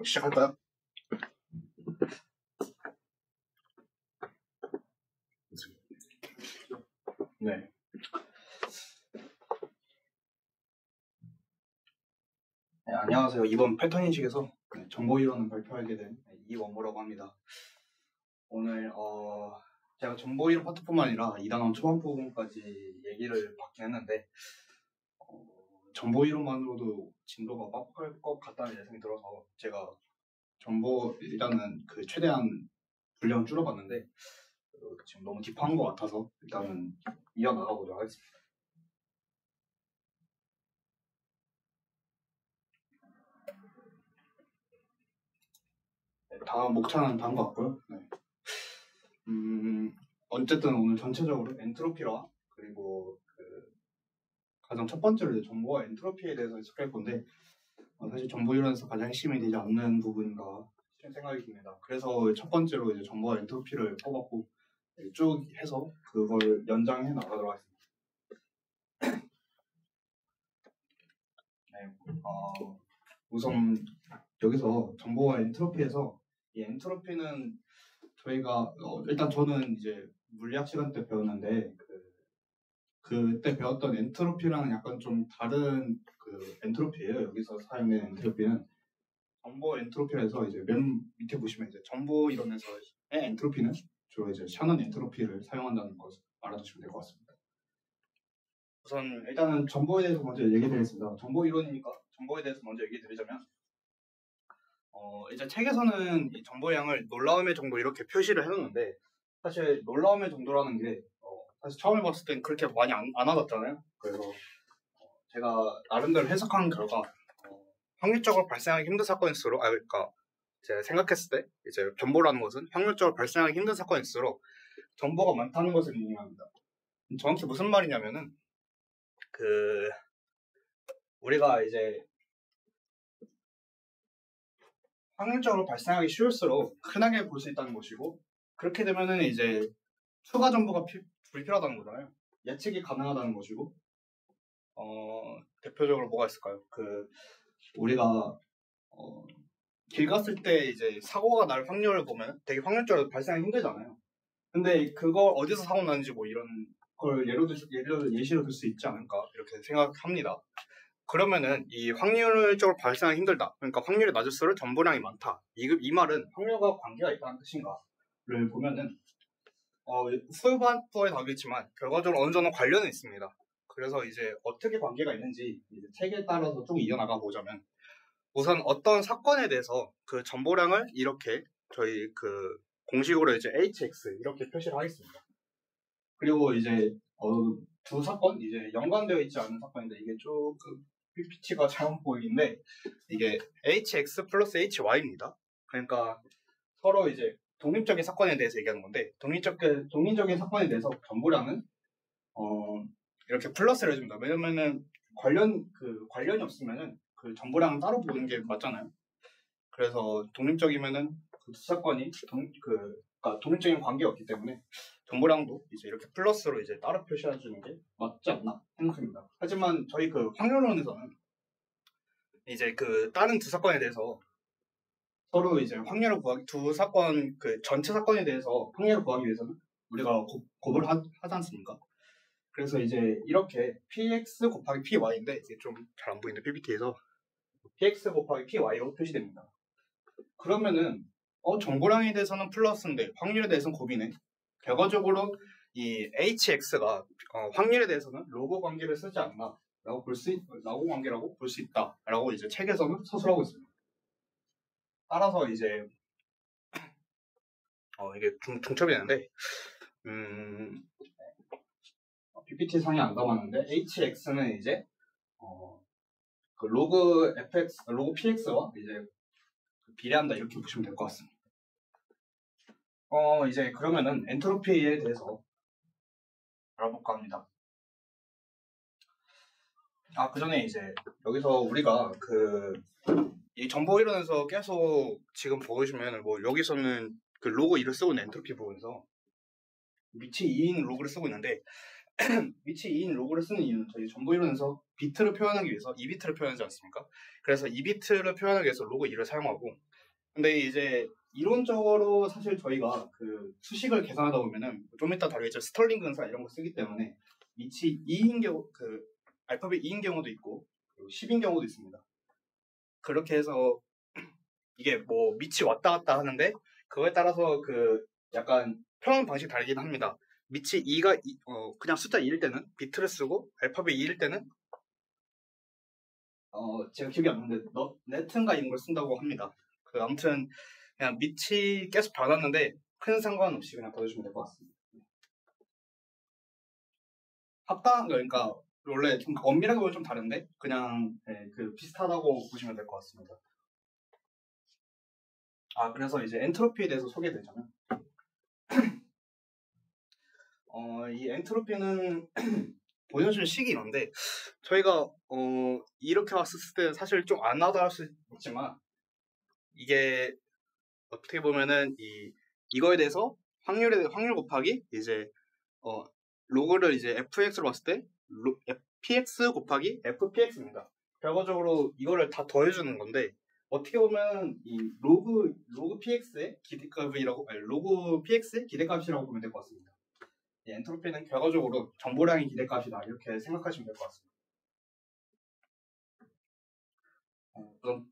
시작할까요? 네. 네, 안녕하세요. 이번 패턴 인식에서 정보 이론을 발표하게 된 이원모라고 합니다. 오늘 제가 정보 이론 파트뿐만 아니라 2단원 초반 부분까지 얘기를 받긴 했는데 정보 이론만으로도 진도가 빡빡할 것 같다는 예상이 들어서 제가 일단은 최대한 분량 줄여봤는데 지금 너무 딥한 것 같아서 일단은 이어나가보도록 하겠습니다. 네, 다음 목차는 다음 것 같고요. 네. 어쨌든 오늘 전체적으로 엔트로피와 그리고 가장 첫 번째로 정보와 엔트로피에 대해서 해석할 건데 사실 정보 이론에서 가장 핵심이 되지 않는 부분인가 생각이 듭니다. 그래서 첫 번째로 이제 정보와 엔트로피를 뽑았고 쭉 해서 그걸 연장해 나가도록 하겠습니다. 네, 우선 여기서 정보와 엔트로피에서 이 엔트로피는 저희가 일단 저는 이제 물리학 시간 때 배웠는데 그때 배웠던 엔트로피랑은 약간 좀 다른 엔트로피예요. 여기서 사용된 엔트로피는 정보 엔트로피에서 이제 맨 밑에 보시면 이제 정보 이론에서의 엔트로피는 주로 이제 샤넌 엔트로피를 사용한다는 것을 알아두시면 될 것 같습니다. 우선 일단은 정보에 대해서 먼저 얘기드리겠습니다. 정보 이론이니까 정보에 대해서 먼저 얘기드리자면 이제 책에서는 이 정보의 양을 놀라움의 정도 이렇게 표시를 해놓는데 사실 놀라움의 정도라는 게 사실 처음에 봤을 땐 그렇게 많이 안 와닿잖아요. 그래서 제가 나름대로 해석한 결과 확률적으로 발생하기 힘든 사건일수록 그러니까 제가 생각했을 때 이제 정보라는 것은 확률적으로 발생하기 힘든 사건일수록 정보가 많다는 것을 의미합니다. 정확히 무슨 말이냐면은 우리가 이제 확률적으로 발생하기 쉬울수록 흔하게 볼 수 있다는 것이고 그렇게 되면은 이제 추가 정보가 불필요하다는 거잖아요. 예측이 가능하다는 것이고 대표적으로 뭐가 있을까요? 우리가 길 갔을 때 이제 사고가 날 확률을 보면 되게 확률적으로 발생하기 힘들잖아요. 근데 그걸 어디서 사고 나는지 뭐 이런 걸 예시로 들 수 있지 않을까 이렇게 생각합니다. 그러면은 이 확률적으로 발생하기 힘들다. 그러니까 확률이 낮을수록 정보량이 많다. 이 말은 확률과 관계가 있다는 뜻인가를 보면은 후반부에 나오겠지만 결과적으로 어느 정도 관련은 있습니다. 그래서 이제 어떻게 관계가 있는지 이제 책에 따라서 쭉 이어나가 보자면 우선 어떤 사건에 대해서 그 정보량을 이렇게 저희 공식으로 이제 HX 이렇게 표시를 하겠습니다. 그리고 이제 두 사건 이제 연관되어 있지 않은 사건인데 이게 조금 PPT가 잘못 보이는데 이게 HX 플러스 HY입니다. 그러니까 서로 이제 독립적인 사건에 대해서 얘기하는 건데 독립적인 사건에 대해서 정보량은 이렇게 플러스를 해줍니다. 왜냐면은 관련이 없으면은 그 정보량은 따로 보는 게 맞잖아요. 그래서 독립적이면은 그 두 사건이 그러니까 독립적인 관계가 없기 때문에 정보량도 이제 이렇게 플러스로 이제 따로 표시해 주는 게 맞지 않나 생각합니다. 하지만 저희 확률론에서는 이제 다른 두 사건에 대해서 서로 이제 확률을 구하기 두 사건 전체 사건에 대해서 확률을 구하기 위해서는 우리가 곱을 하지 않습니까? 그래서 이제 이렇게 px 곱하기 py인데 이게 좀 잘 안 보이는데 PPT에서 px 곱하기 py로 표시됩니다. 그러면은 정보량에 대해서는 플러스인데 확률에 대해서는 곱이네. 결과적으로 이 hx가 확률에 대해서는 로그 관계를 쓰지 않나 라고 로그 관계라고 볼 수 있다 라고 이제 책에서는 서술하고 있습니다. 따라서 이제 이게 중첩이 되는데 PPT 상에 안 담았는데 hx는 이제 로그 px와 이제 비례한다 이렇게 보시면 될 것 같습니다. 이제 그러면은 엔트로피에 대해서 알아볼까 합니다. 그 전에 이제 여기서 우리가 이 정보 이론에서 계속 지금 보시면 뭐 여기서는 로그 1을 쓰고 있는 엔트로피 부분에서 밑에 2인 로그를 쓰고 있는데 위치 2인 로그를 쓰는 이유는 저희 정보 이론에서 비트를 표현하기 위해서 2비트를 표현하지 않습니까? 그래서 2비트를 표현하기 위해서 로그 2를 사용하고, 근데 이제 이론적으로 사실 저희가 그 수식을 계산하다 보면은 좀 이따 다루겠지만 스털링 근사 이런 거 쓰기 때문에 위치 2인 경우 그 알파벳 2인 경우도 있고 10인 경우도 있습니다. 그렇게 해서 이게 뭐 밑이 왔다 갔다 하는데 그거에 따라서 그 약간 표현 방식이 다르긴 합니다. 밑이 2가 그냥 숫자 2일 때는 비트를 쓰고 알파벳 2일 때는 제가 기억이 안 나는데 네튼가 이런 걸 쓴다고 합니다. 그 아무튼 그냥 밑이 계속 변했는데 큰 상관없이 그냥 보여주면 될 것 같습니다. 합당 그러니까 원래 좀 엄밀하게 보면 좀 다른데 그냥 그 비슷하다고 보시면 될 것 같습니다. 그래서 이제 엔트로피에 대해서 소개드리자면 이 엔트로피는 보여준 식이 있는데 저희가 이렇게 왔을 때 사실 좀 안 하다 할 수 있지만 이게 어떻게 보면은 이거에 대해서 확률 곱하기 이제 로그를 이제 fx로 봤을 때 px 곱하기 fpx입니다. 결과적으로 이거를 다 더해주는 건데 어떻게 보면 이 로그 px의 기대값이라고 로그 px의 기대값이라고 보면 될 것 같습니다. 이 엔트로피는 결과적으로 정보량의 기대값이다 이렇게 생각하시면 될 것 같습니다. 우선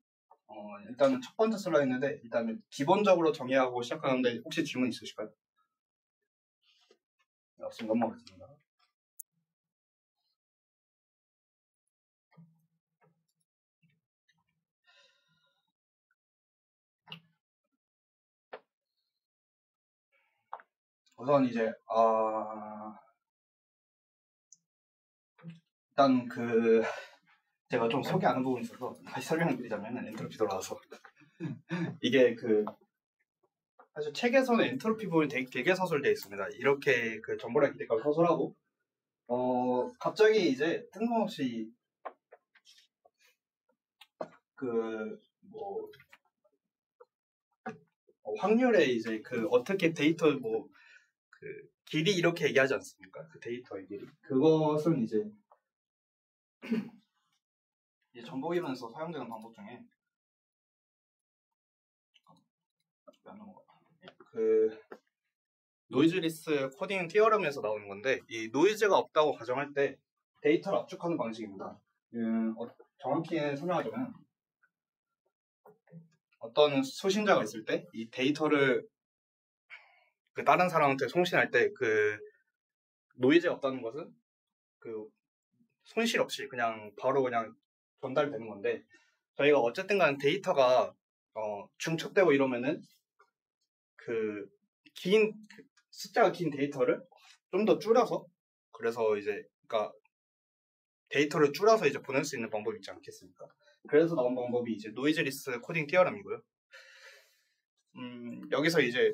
일단은 첫 번째 슬라이드인데 일단은 기본적으로 정의하고 시작하는데 혹시 질문 있으실까요? 네, 없으면 넘어가겠습니다. 우선 이제 일단 제가 좀 소개 안 한 부분이 있어서 다시 설명을 드리자면 엔트로피 돌아와서 이게 사실 책에서는 엔트로피 부분이 되게 서술되어 있습니다. 이렇게 그 정보량 기대값을 서술하고 갑자기 이제 뜬금없이 확률에 이제 어떻게 데이터 길이 이렇게 얘기하지 않습니까? 그 데이터의 길이. 그것은 이제 정보 이론에서 사용되는 방법 중에 노이즈리스 코딩 티어럼에서 나오는 건데 이 노이즈가 없다고 가정할 때 데이터를 압축하는 방식입니다. 정확히 설명하자면 어떤 수신자가 있을 때 이 데이터를 다른 사람한테 송신할 때 노이즈가 없다는 것은 손실 없이 그냥 바로 그냥 전달되는 건데 저희가 어쨌든 간 데이터가 중첩되고 이러면은 숫자가 긴 데이터를 좀 더 줄여서 그래서 이제 그러니까 데이터를 줄여서 이제 보낼 수 있는 방법이 있지 않겠습니까? 그래서 나온 방법이 이제 노이즈리스 코딩 티어럼이고요. 여기서 이제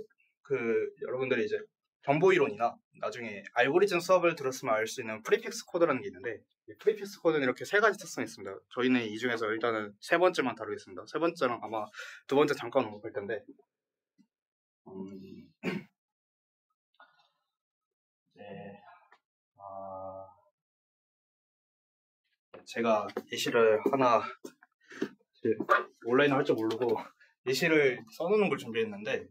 여러분들이 이제 정보 이론이나 나중에 알고리즘 수업을 들었으면 알 수 있는 프리픽스 코드라는 게 있는데 이 프리픽스 코드는 이렇게 세 가지 특성이 있습니다. 저희는 이 중에서 일단은 세 번째만 다루겠습니다. 세 번째랑 아마 두 번째 잠깐 언급할 텐데 제가 예시를 하나 온라인을 할 줄 모르고 예시를 써놓는 걸 준비했는데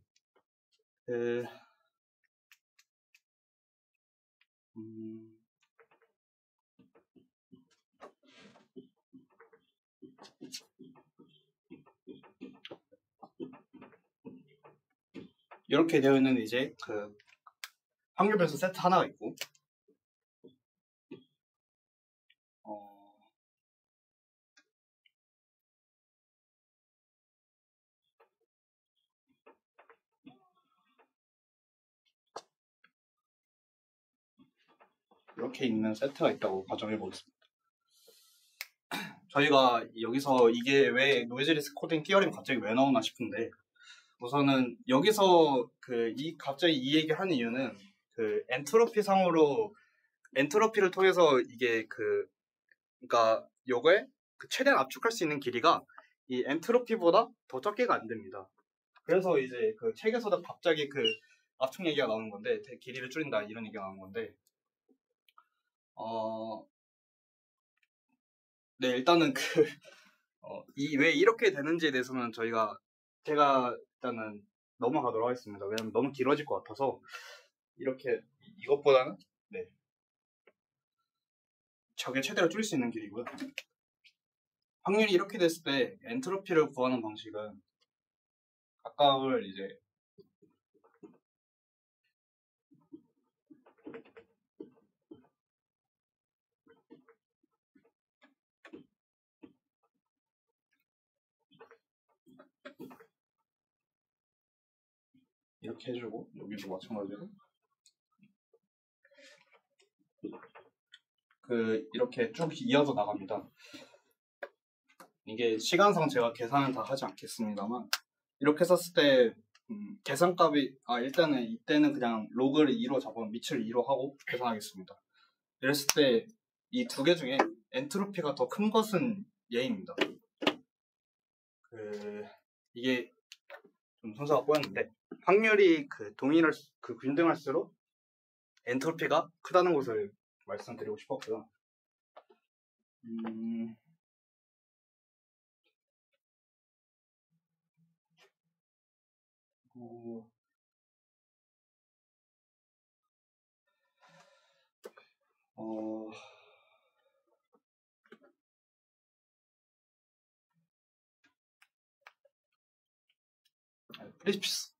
이렇게 되어 있는 이제 확률 변수 세트 하나가 있고 이렇게 있는 세트가 있다고 가정해 보겠습니다. 저희가 여기서 이게 왜 노이즈리스 코딩 티어럼이 갑자기 왜 나오나 싶은데 우선은 여기서 갑자기 이 얘기를 하는 이유는 엔트로피 상으로 엔트로피를 통해서 이게 그러니까 요거에 최대한 압축할 수 있는 길이가 이 엔트로피보다 더 적게가 안 됩니다. 그래서 이제 책에서도 갑자기 압축 얘기가 나오는 건데 길이를 줄인다 이런 얘기가 나오는 건데 네, 일단은 왜 이렇게 되는지에 대해서는 제가 일단은 넘어가도록 하겠습니다. 왜냐면 너무 길어질 것 같아서 이렇게 이것보다는 네, 저게 최대로 줄일 수 있는 길이고요. 확률이 이렇게 됐을 때 엔트로피를 구하는 방식은 각각을 이제 이렇게 해주고 여기도 마찬가지로 이렇게 쭉 이어서 나갑니다. 이게 시간상 제가 계산은 다 하지 않겠습니다만 이렇게 썼을 때 계산값이 일단은 이때는 그냥 로그를 2로 잡으면 밑을 2로 하고 계산하겠습니다. 이랬을 때 이 두 개 중에 엔트로피가 더 큰 것은 얘입니다. 이게 좀 순서가 꼬였는데 확률이 균등할수록 엔트로피가 크다는 것을 말씀드리고 싶었고요.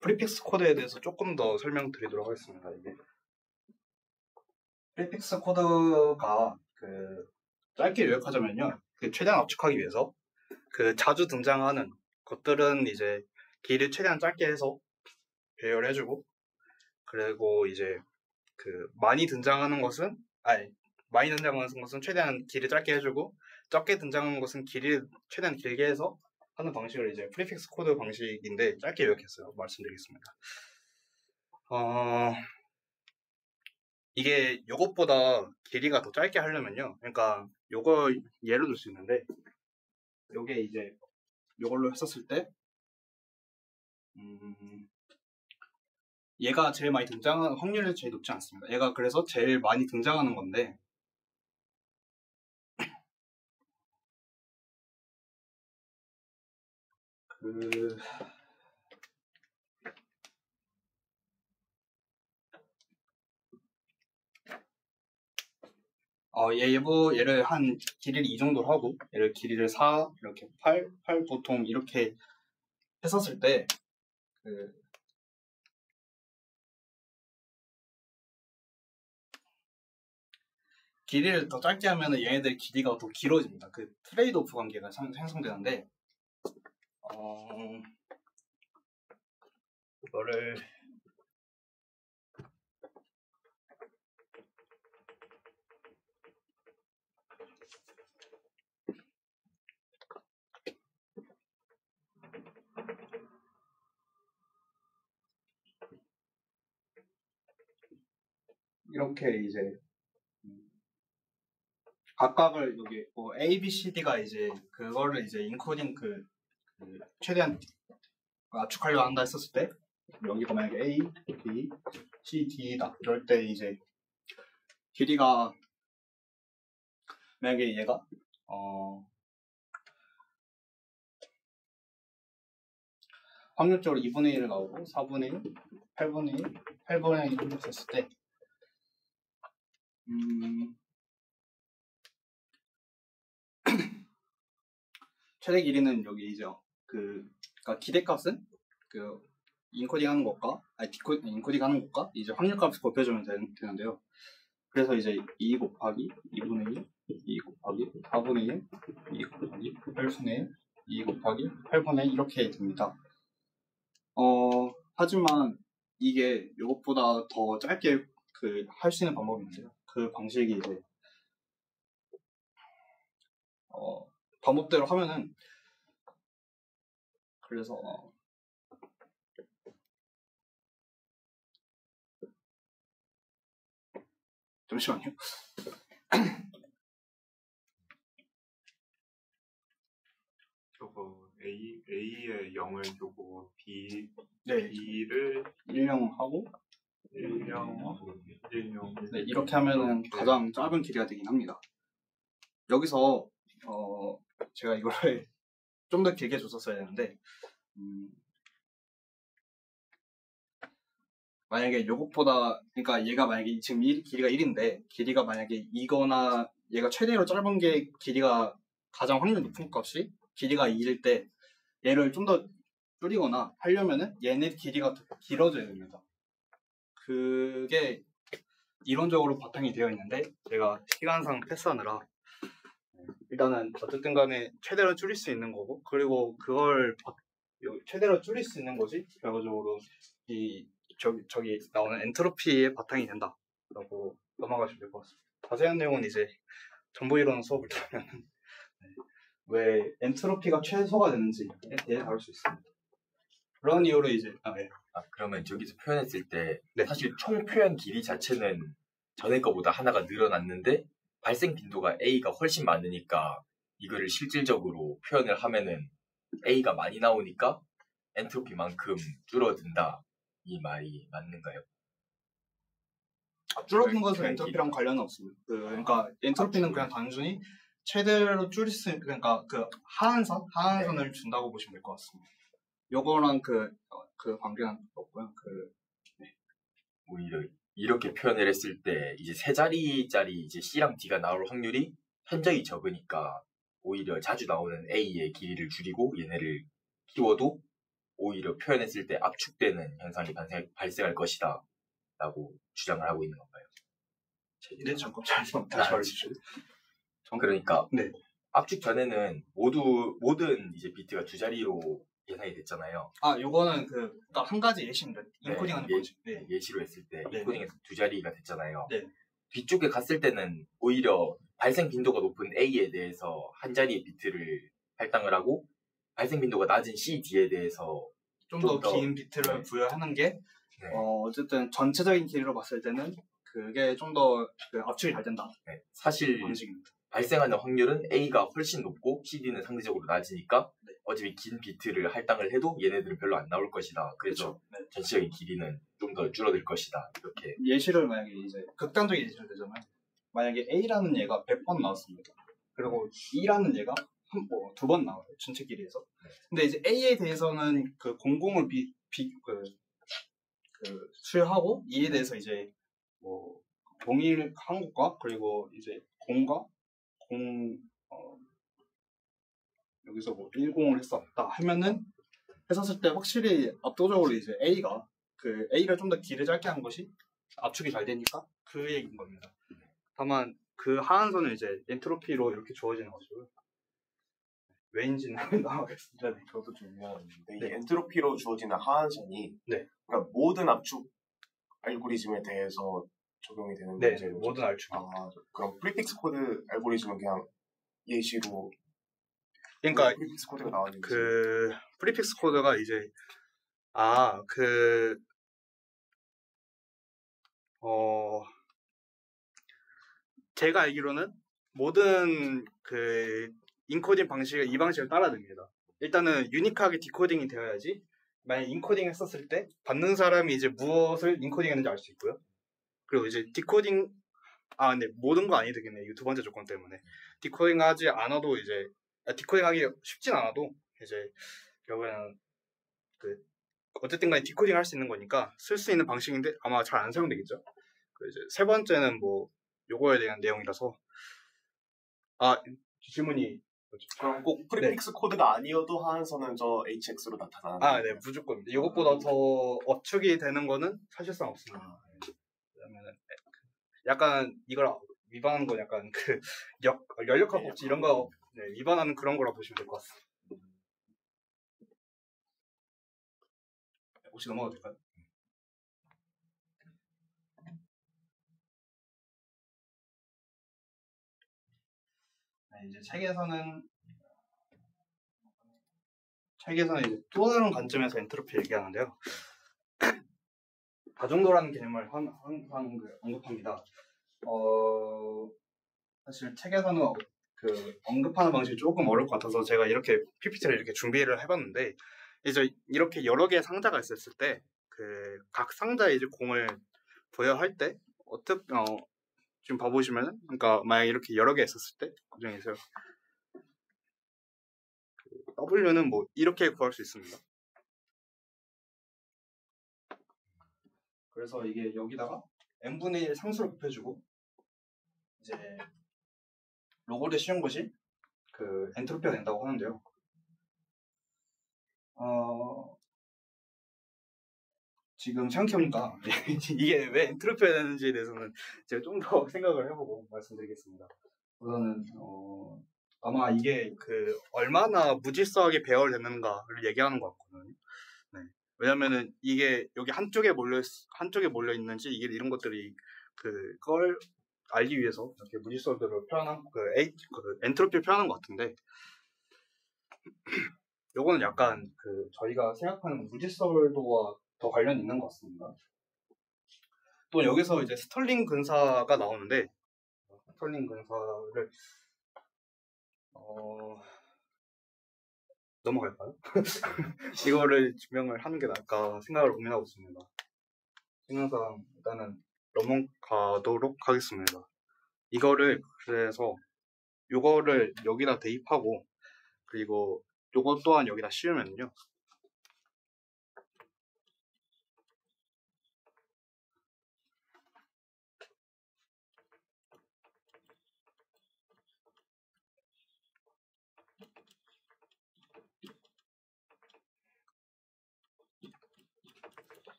프리픽스 코드에 대해서 조금 더 설명드리도록 하겠습니다. 이게 프리픽스 코드가 짧게 요약하자면요, 최대한 압축하기 위해서 자주 등장하는 것들은 이제 길을 최대한 짧게 해서 배열해주고, 그리고 이제 많이 등장하는 것은 최대한 길을 짧게 해주고, 적게 등장하는 것은 길을 최대한 길게 해서 하는 방식을 이제 프리픽스 코드 방식인데 짧게 요약했어요. 말씀드리겠습니다. 이게 요것보다 길이가 더 짧게 하려면요, 그러니까 요거 예로 들 수 있는데, 요게 이제 요걸로 했었을 때 얘가 제일 많이 등장하는 확률이 제일 높지 않습니다. 얘가 그래서 제일 많이 등장하는 건데 얘를 한 길이를 이 정도로 하고 얘를 길이를 4, 이렇게 8 보통 이렇게 했었을 때 길이를 더 짧게 하면 얘네들 길이가 더 길어집니다. 트레이드 오프 관계가 생성되는데 이거를 이렇게 이제 각각을 여기 A, B, C, D가 이제 그거를 이제 인코딩 최대한 압축하려고 한다 했었을 때 여기가 만약에 A, B, C, D다 이럴 때 이제 길이가 만약에 얘가 확률적으로 2분의 1을 나오고 4분의 1, 8분의 1, 8분의 1 이렇게 했을 때 최대 길이는 여기 이제 그러니까 기대값은 인코딩 하는 것과 인코딩 하는 것과 이제 확률값을 곱해주면 되는데요. 그래서 이제 2 곱하기 2분의 1, 2 곱하기 4분의 1, 2 곱하기 8분의 1, 2 곱하기 8분의 1 이렇게 됩니다. 하지만 이게 이것보다 더 짧게 할 수 있는 방법이 있는데요. 그 방식이 이제 방법대로 하면은 그래서 잠시만요. 저거 A에 0을 주고 네. B를 1, 0 하고 네, 이렇게 하면은 가장 짧은 길이가 되긴 합니다. 여기서 제가 이거를 좀 더 길게 줬었어야 되는데 만약에 요것보다 그러니까 얘가 만약에 지금 길이가 1인데 길이가 만약에 2거나 얘가 최대로 짧은 게 길이가 가장 확률 높은 값이 길이가 2일 때 얘를 좀 더 줄이거나 하려면은 얘네 길이가 더 길어져야 됩니다. 그게 이론적으로 바탕이 되어 있는데 제가 시간상 패스하느라 일단은 어쨌든 간에 최대로 줄일 수 있는 거고 그리고 그걸 최대로 줄일 수 있는 것이 결과적으로 이 저기 나오는 엔트로피의 바탕이 된다라고 넘어가시면 될 것 같습니다. 자세한 내용은 이제 정보이론 수업을 들으면 왜 엔트로피가 최소가 되는지에 대해 다룰 수 있습니다. 그런 이유로 이제 그러면 저기서 표현했을 때 네. 사실 총 표현 길이 자체는 전에 거보다 하나가 늘어났는데 발생 빈도가 A가 훨씬 많으니까 이거를 실질적으로 표현을 하면은 A가 많이 나오니까 엔트로피만큼 줄어든다 이 말이 맞는가요? 줄어든 것은 엔트로피랑 관련은 없습니다. 그러니까 엔트로피는 그냥 단순히 최대로 줄일 수 그러니까 그 하한선을 준다고 보시면 될 것 같습니다. 요거랑 그 관계는 없고요. 오히려 이렇게 표현을 했을 때 이제 세 자리짜리 이제 C랑 D가 나올 확률이 현저히 적으니까 오히려 자주 나오는 A의 길이를 줄이고 얘네를 키워도 오히려 표현했을 때 압축되는 현상이 발생할 것이다 라고 주장을 하고 있는 건가요? 네, 잠깐 다시 말해주시죠. 그러니까 네. 압축 전에는 모든 이제 비트가 두 자리로 계산이 됐잖아요. 요거는 그러니까 한 가지 예시입니다. 인코딩하는 거지. 네. 예시로 했을 때 네. 인코딩에서 두 자리가 됐잖아요. 네. 뒤쪽에 갔을 때는 오히려 발생 빈도가 높은 A에 대해서 한 자리의 비트를 할당을 하고 발생 빈도가 낮은 C, D에 대해서 좀 더 긴 비트를 부여하는 게 어쨌든 전체적인 길이로 봤을 때는 그게 좀 더 압축이 잘 된다. 네. 사실 방식입니다. 발생하는 확률은 A가 훨씬 높고 CD는 상대적으로 낮으니까 어차피 긴 비트를 할당을 해도 얘네들은 별로 안 나올 것이다. 그래서 그렇죠. 전체적인 길이는 좀 더 줄어들 것이다. 이렇게 예시를 만약에 이제 극단적인 예시를 들자면 만약에 A라는 얘가 100번 나왔습니다. 그리고 E라는 얘가 두 번 나와요. 전체 길이에서. 근데 이제 A에 대해서는 그 공공을 수여하고 E에 대해서 이제 뭐 동일 한국과 그리고 이제 공과 여기서 뭐 10을 했었다 하면은 했었을 때 확실히 압도적으로 이제 A가 A를 좀 더 길을 짧게 한 것이 압축이 잘 되니까 그 얘기인 겁니다. 다만 그 하한선은 이제 엔트로피로 이렇게 주어지는 것이고요. 왜인지는 나오겠습니다. 네. 저도 질문하는데 네. 이 엔트로피로 주어지는 하한선이 그러니까 모든 압축 알고리즘에 대해서 적용이 되는 건지 모든 압축. 그럼 프리픽스 코드 알고리즘은 그냥 예시로 그러니까 프리픽스 코드가 나왔는지 프리픽스 코드가 이제 제가 알기로는 모든 인코딩 방식을 이 방식을 따라듭니다. 일단은 유니크하게 디코딩이 되어야지 만약 인코딩 했었을 때 받는 사람이 이제 무엇을 인코딩했는지 알 수 있고요. 그리고 이제 디코딩 근데 모든 거 아니 되겠네. 이거 두 번째 조건 때문에 디코딩하지 않아도 이제 디코딩하기 쉽진 않아도 이제 결국에는 어쨌든 간에 디코딩 할 수 있는 거니까 쓸 수 있는 방식인데 아마 잘 안 사용되겠죠. 그리고 이제 세 번째는 뭐 요거에 대한 내용이라서 질문이 그럼 꼭 프리픽스 코드가 아니어도 하한선은 저 HX로 나타나는 네, 무조건 이것보다 더 어축이 되는 거는 사실상 없습니다. 왜냐면은 약간 이걸 위반하는 건 약간 연력학 법칙 이런 거 위반하는 그런 거라 보시면 될 것 같습니다. 혹시 넘어가도 될까요? 이제 책에서는 이제 또 다른 관점에서 엔트로피 얘기하는데요. 다중도라는 개념을 항상 언급합니다. 사실 책에서는 언급하는 방식이 조금 어려울 것 같아서 제가 이렇게 PPT를 이렇게 준비를 해봤는데 이제 이렇게 여러 개의 상자가 있었을 때 각 상자에 이제 공을 부여할 때 어떻게 지금 봐보시면은 그러니까 만약 이렇게 여러 개 있었을 때 그중에서 W는 뭐 이렇게 구할 수 있습니다. 그래서 이게 여기다가 n분의 1 상수를 곱해주고 이제 로고를 씌운 것이 그 엔트로피가 된다고 하는데요. 지금 생각해보니까 이게 왜 엔트로피가 되는지에 대해서는 제가 좀 더 생각을 해보고 말씀드리겠습니다. 우선은 아마 이게 그 얼마나 무질서하게 배열되는가를 얘기하는 것 같거든요. 네. 왜냐면은 이게 여기 한쪽에 몰려 있는지 이게 이런 것들이 그걸 알기 위해서 이렇게 무질서들을 표현한 그 엔트로피를 표현한 것 같은데 요거는 약간 그 저희가 생각하는 무질서도와 더 관련이 있는 것 같습니다. 또 여기서 이제 스털링 근사가 나오는데 스털링 근사를 넘어갈까요? 이거를 증명을 하는 게 나을까 생각을 고민하고 있습니다. 생각상 일단은 넘어가도록 하겠습니다. 이거를 그래서 요거를 여기다 대입하고 그리고 요거 또한 여기다 씌우면요.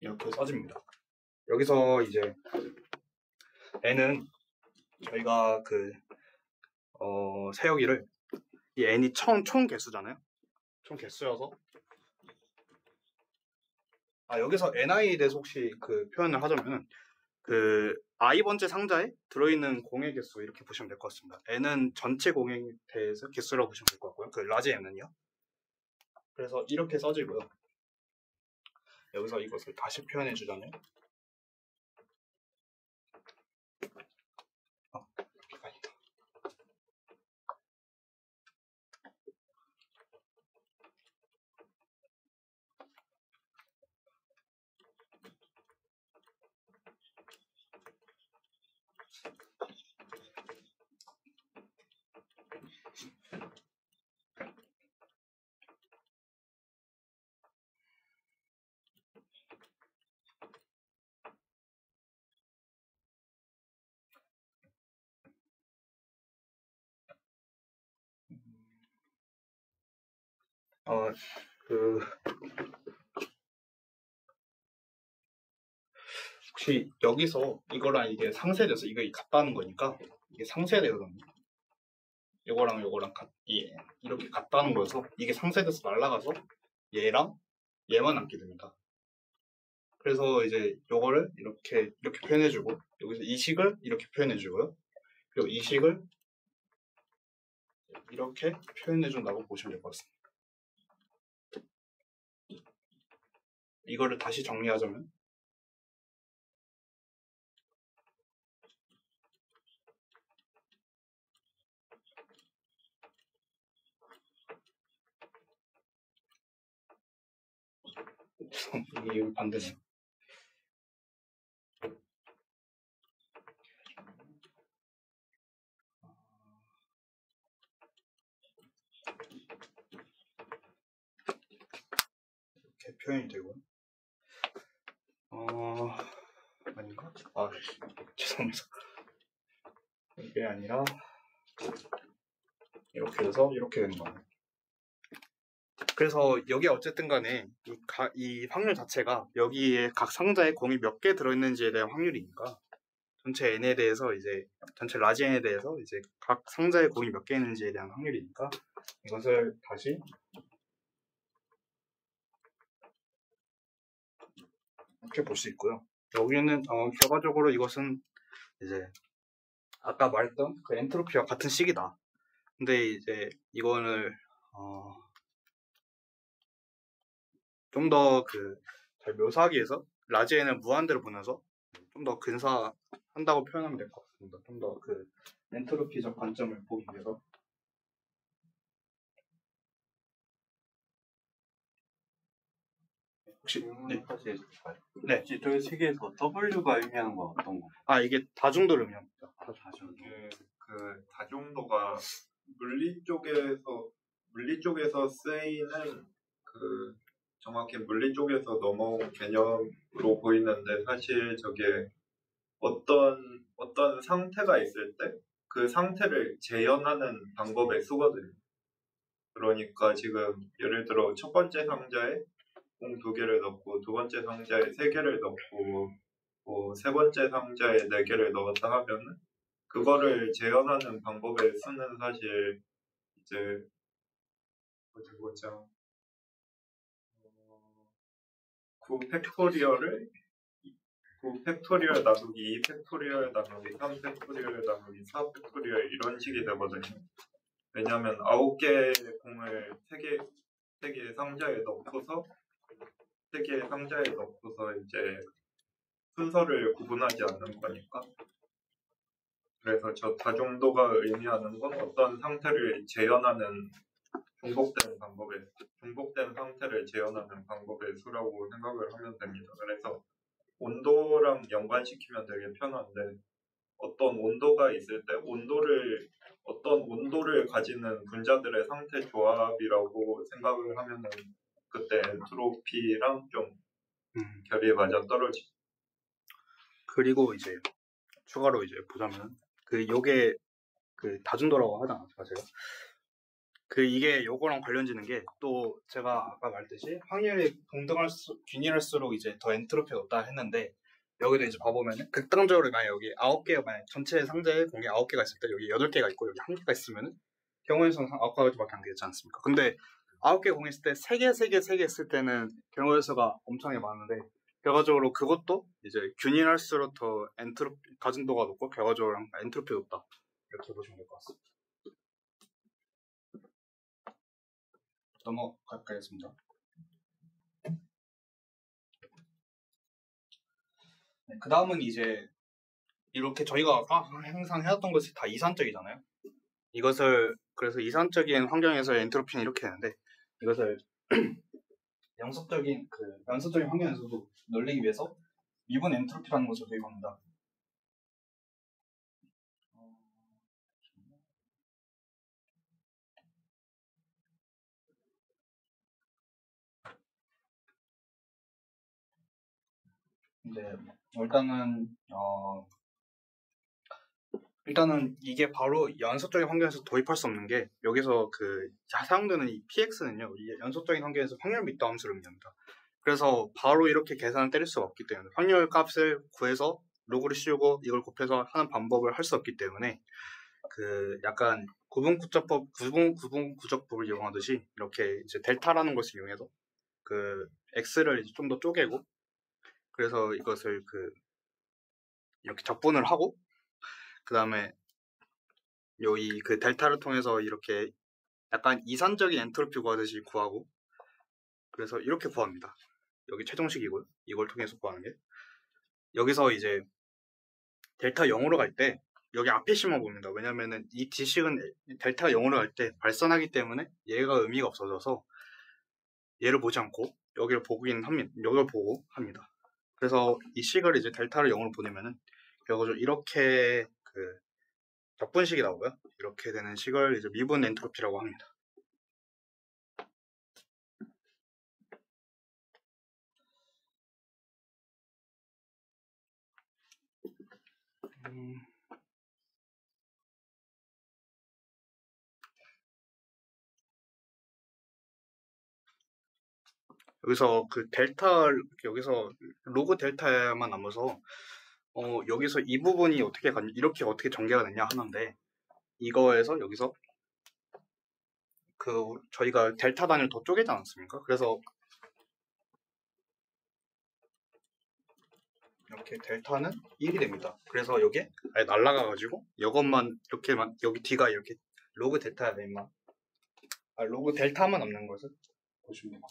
이렇게 써집니다. 여기서 이제 n은 저희가 그 세역이를 이 n이 총 개수잖아요. 총 개수여서 여기서 ni에 대해서 혹시 그 표현을 하자면은 그 i번째 상자에 들어있는 공의 개수 이렇게 보시면 될 것 같습니다. n은 전체 공에 대해서 개수라고 보시면 될 것 같고요. 그 라지 n은요. 그래서 이렇게 써지고요. 여기서 이것을 다시 표현해 주자면 아니다. 혹시 여기서 이거랑 이게 상쇄돼서 이거 같다는 거니까 이게 상쇄되거든요. 이거랑 이렇게 같다는 거여서 이게 상쇄돼서 날아가서 얘랑 얘만 남게 됩니다. 그래서 이제 요거를 이렇게 표현해주고 여기서 이 식을 이렇게 표현해주고요. 그리고 이 식을 이렇게 표현해준다고 보시면 될 것 같습니다. 이거를 다시 정리하자면 이게 여기 반대네요. 이렇게 표현이 되고요. 아닌가? 죄송합니다. 이게 아니라 이렇게 해서 이렇게 되는 거예요. 그래서 여기 어쨌든 간에 이 확률 자체가 여기에 각 상자에 공이 몇 개 들어있는지에 대한 확률이니까 전체 n에 대해서 이제 전체 라지 n에 대해서 이제 각 상자에 공이 몇 개 있는지에 대한 확률이니까 이것을 다시 이렇게 볼 수 있고요. 여기는 결과적으로 이것은 이제 아까 말했던 그 엔트로피와 같은 식이다. 근데 이제 이거를 좀 더 잘 묘사하기 위해서 라지 n을 무한대로 보내서 좀 더 근사한다고 표현하면 될 것 같습니다. 좀 더 그 엔트로피적 관점을 보기 위해서 혹시 사실 네. 혹시 저희 책에서 W가 의미하는 건 어떤 거? 이게 다중도를 의미합니다. 다중도. 그 다중도가 물리 쪽에서 쓰이는 그 정확히 물리 쪽에서 넘어온 개념으로 보이는데 사실 저게 어떤 상태가 있을 때 그 상태를 재현하는 방법에 쓰거든요. 그러니까 지금 예를 들어 첫 번째 상자에 공 2개를 넣고 두 번째 상자에 3개를 넣고 뭐 세 번째 상자에 4개를 넣었다 하면은 그거를 재현하는 방법에 쓰는 사실 이제 어디 보자 9 팩토리얼을 9 팩토리얼 나누기 2 팩토리얼 나누기 3 팩토리얼 나누기 4 팩토리얼 이런 식이 되거든요. 왜냐하면 9개의 공을 3개 상자에 넣고서 3개의 상자에 넣고서 이제 순서를 구분하지 않는 거니까. 그래서 저 다중도가 의미하는 건 어떤 상태를 재현하는 중복된 상태를 재현하는 방법의 수라고 생각을 하면 됩니다. 그래서 온도랑 연관시키면 되게 편한데 어떤 온도가 있을 때 어떤 온도를 가지는 분자들의 상태 조합이라고 생각을 하면은 그때 엔트로피랑 좀 결이 맞아 떨어지. 그리고 이제 추가로 이제 보자면 요게 다중도라고 하지 않았을까 제가? 이게 요거랑 관련지는 게 또 제가 아까 말했듯이 확률이 균일할수록 이제 더 엔트로피가 높다 했는데 여기도 이제 봐보면은 극단적으로 만약 여기 9개가 만약 전체 상자에 공이 9개가 있을 때 여기 8개가 있고 여기 1개가 있으면은 경우에서는 9가지밖에 안 되지 않습니까? 근데 9개 공이 있을 때 3개 있을 때는 경우의 수가 엄청나게 많은데 결과적으로 그것도 이제 균일할수록 더 다중도가 높고 결과적으로 엔트로피가 높다 이렇게 보시면 될 것 같습니다. 넘어가겠습니다. 네, 그 다음은 이제 이렇게 저희가 아까 항상 해왔던 것이 다 이산적이잖아요. 그래서 이산적인 환경에서 엔트로피는 이렇게 되는데 이것을 연속적인 환경에서도 늘리기 위해서 미분 엔트로피라는 것을 도입합니다. 네, 일단은 이게 바로 연속적인 환경에서 도입할 수 없는 게 여기서 사용되는 이 px는요 연속적인 환경에서 확률密도 함수를 의미합니다. 그래서 바로 이렇게 계산을 때릴 수가 없기 때문에 확률 값을 구해서 로그를 씌우고 이걸 곱해서 하는 방법을 할 수 없기 때문에 약간 구분구적법을 이용하듯이 이렇게 이제 델타라는 것을 이용해서 x를 좀 더 쪼개고 그래서 이것을 이렇게 적분을 하고 그 다음에 델타를 통해서 이렇게 약간 이산적인 엔트로피 구하듯이 구하고 그래서 이렇게 구합니다. 여기 최종식이고요. 이걸 통해서 구하는 게 여기서 이제 델타 0으로 갈 때 여기 앞에 심어 봅니다. 왜냐면은 이 D식은 델타가 0으로 갈 때 발산하기 때문에 얘가 의미가 없어져서 얘를 보지 않고 여기를 보고 합니다. 그래서 이 식을 이제 델타를 0으로 보내면은 결국적으로 이렇게 적분식이 나오고요. 이렇게 되는 식을 이제 미분 엔트로피라고 합니다. 여기서 여기서 로그 델타만 남아서 여기서 이 부분이 이렇게 어떻게 전개가 됐냐 하는데 이거에서 여기서 저희가 델타 단위를 더 쪼개지 않았습니까? 그래서 이렇게 델타는 1이 됩니다. 그래서 여기에 아예 날라가가지고 이것만 이렇게만 여기 D가 이렇게 로그 델타야 맨만 로그 델타만 남는 것을 보시면 됩니다.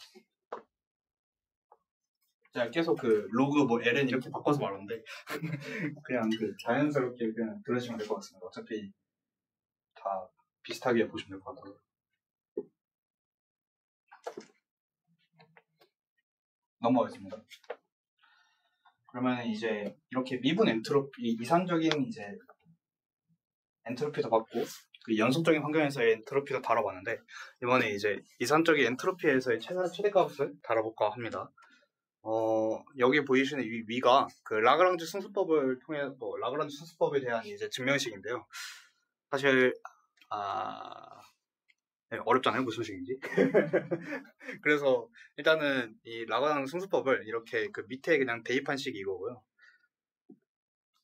제가 계속 로그 ln 이렇게 바꿔서 말하는데 그냥 자연스럽게 그냥 들으시면 될 것 같습니다. 어차피 다 비슷하게 보시면 될 것 같아요. 넘어가겠습니다. 그러면 이제 이렇게 미분 엔트로피, 이산적인 이제 엔트로피도 받고 그 연속적인 환경에서의 엔트로피도 다뤄봤는데 이번에 이제 이산적인 엔트로피에서의 최대값을 다뤄볼까 합니다. 여기 보이시는 이 위가 그 라그랑지 순수법을 통해 라그랑지 순수법에 대한 이제 증명식인데요. 사실 네, 어렵잖아요, 무슨 식인지. 그래서 일단은 이 라그랑지 순수법을 이렇게 그 밑에 그냥 대입한 식이 이거고요.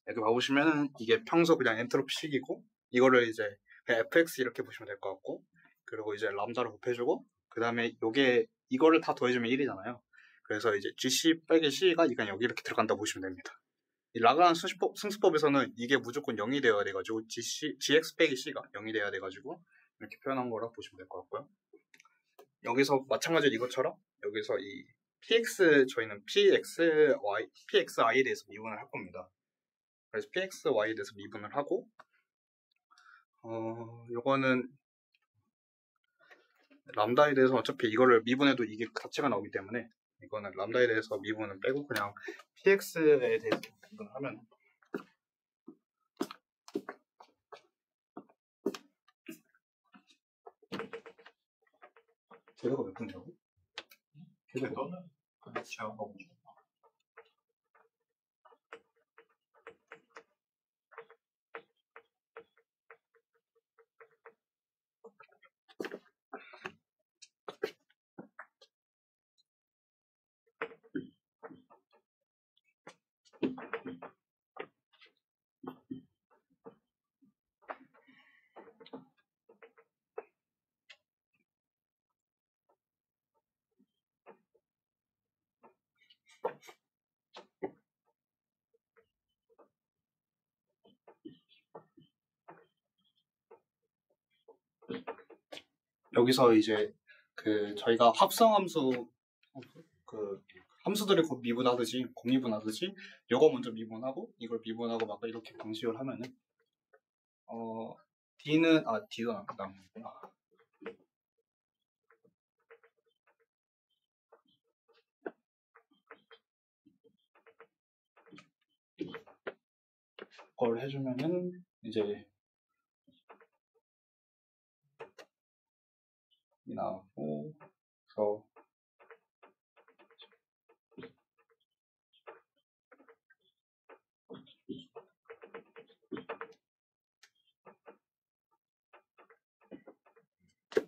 여기 봐보시면은 이게 평소 그냥 엔트로피 식이고 이거를 이제 그냥 fx 이렇게 보시면 될 것 같고, 그리고 이제 람다를 곱해주고 그 다음에 이거를 다 더해주면 1이잖아요. 그래서 이제 gc 빼기 c가 그냥 여기 이렇게 들어간다 보시면 됩니다. 이 라그랑지 순수법에서는 이게 무조건 0이 되어야 돼가지고 gx 빼기 c가 0이 돼야 돼가지고 이렇게 표현한 거라 보시면 될 것 같고요. 여기서 마찬가지로 이것처럼 여기서 이 저희는 pxi에 대해서 미분을 할 겁니다. 그래서 pxy에 대해서 미분을 하고 요거는 람다에 대해서 어차피 이거를 미분해도 이게 자체가 나오기 때문에 이거는 람다에 대해서 미분을 빼고 그냥 px에 대해서 미분을 하면 제도가 몇 분이라고? 제도는 제가 보죠. 여기서 이제 그 저희가 합성함수 그 함수들을 미분하듯이 곱미분하듯이 요거 먼저 미분하고 이걸 미분하고 막 이렇게 방식을 하면은 D도 남구나. 그걸 해주면은 이제 이 나오고 그래서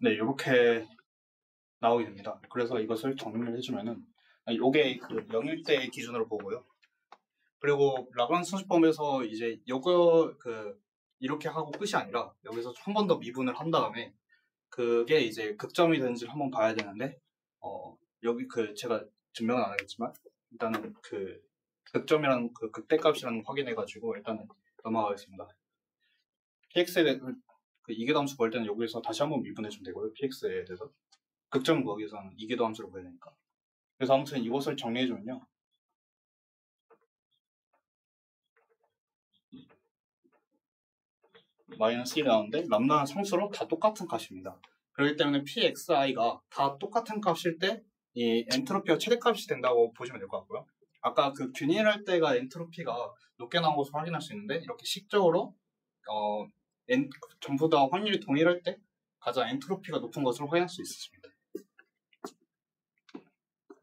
네, 이렇게 나오게 됩니다. 그래서 이것을 정리를 해주면은 요게 그 0일 때 기준으로 보고요. 그리고 라그랑지 순수법에서 이제 요거 이렇게 하고 끝이 아니라 여기서 한 번 더 미분을 한 다음에 그게 이제 극점이 되는지를 한번 봐야 되는데 여기 제가 증명은 안 하겠지만 일단은 그 극점이라는 그 극대값이라는 거 확인해가지고 일단은 넘어가겠습니다. px에 대해 그 이계도함수 구할 때는 여기서 다시 한번 미분해주면 되고요. px에 대해서 극점 구하기 위해서는 이계도함수를 구해야 되니까. 그래서 아무튼 이것을 정리해주면요. 마이너스 1이 나오는데 람다는 상수로 다 똑같은 값입니다. 그렇기 때문에 pxi가 다 똑같은 값일 때 이 엔트로피가 최대값이 된다고 보시면 될 것 같고요. 아까 그 균일할 때가 엔트로피가 높게 나온 것을 확인할 수 있는데 이렇게 식적으로 전부 다 확률이 동일할 때 가장 엔트로피가 높은 것을 확인할 수 있습니다.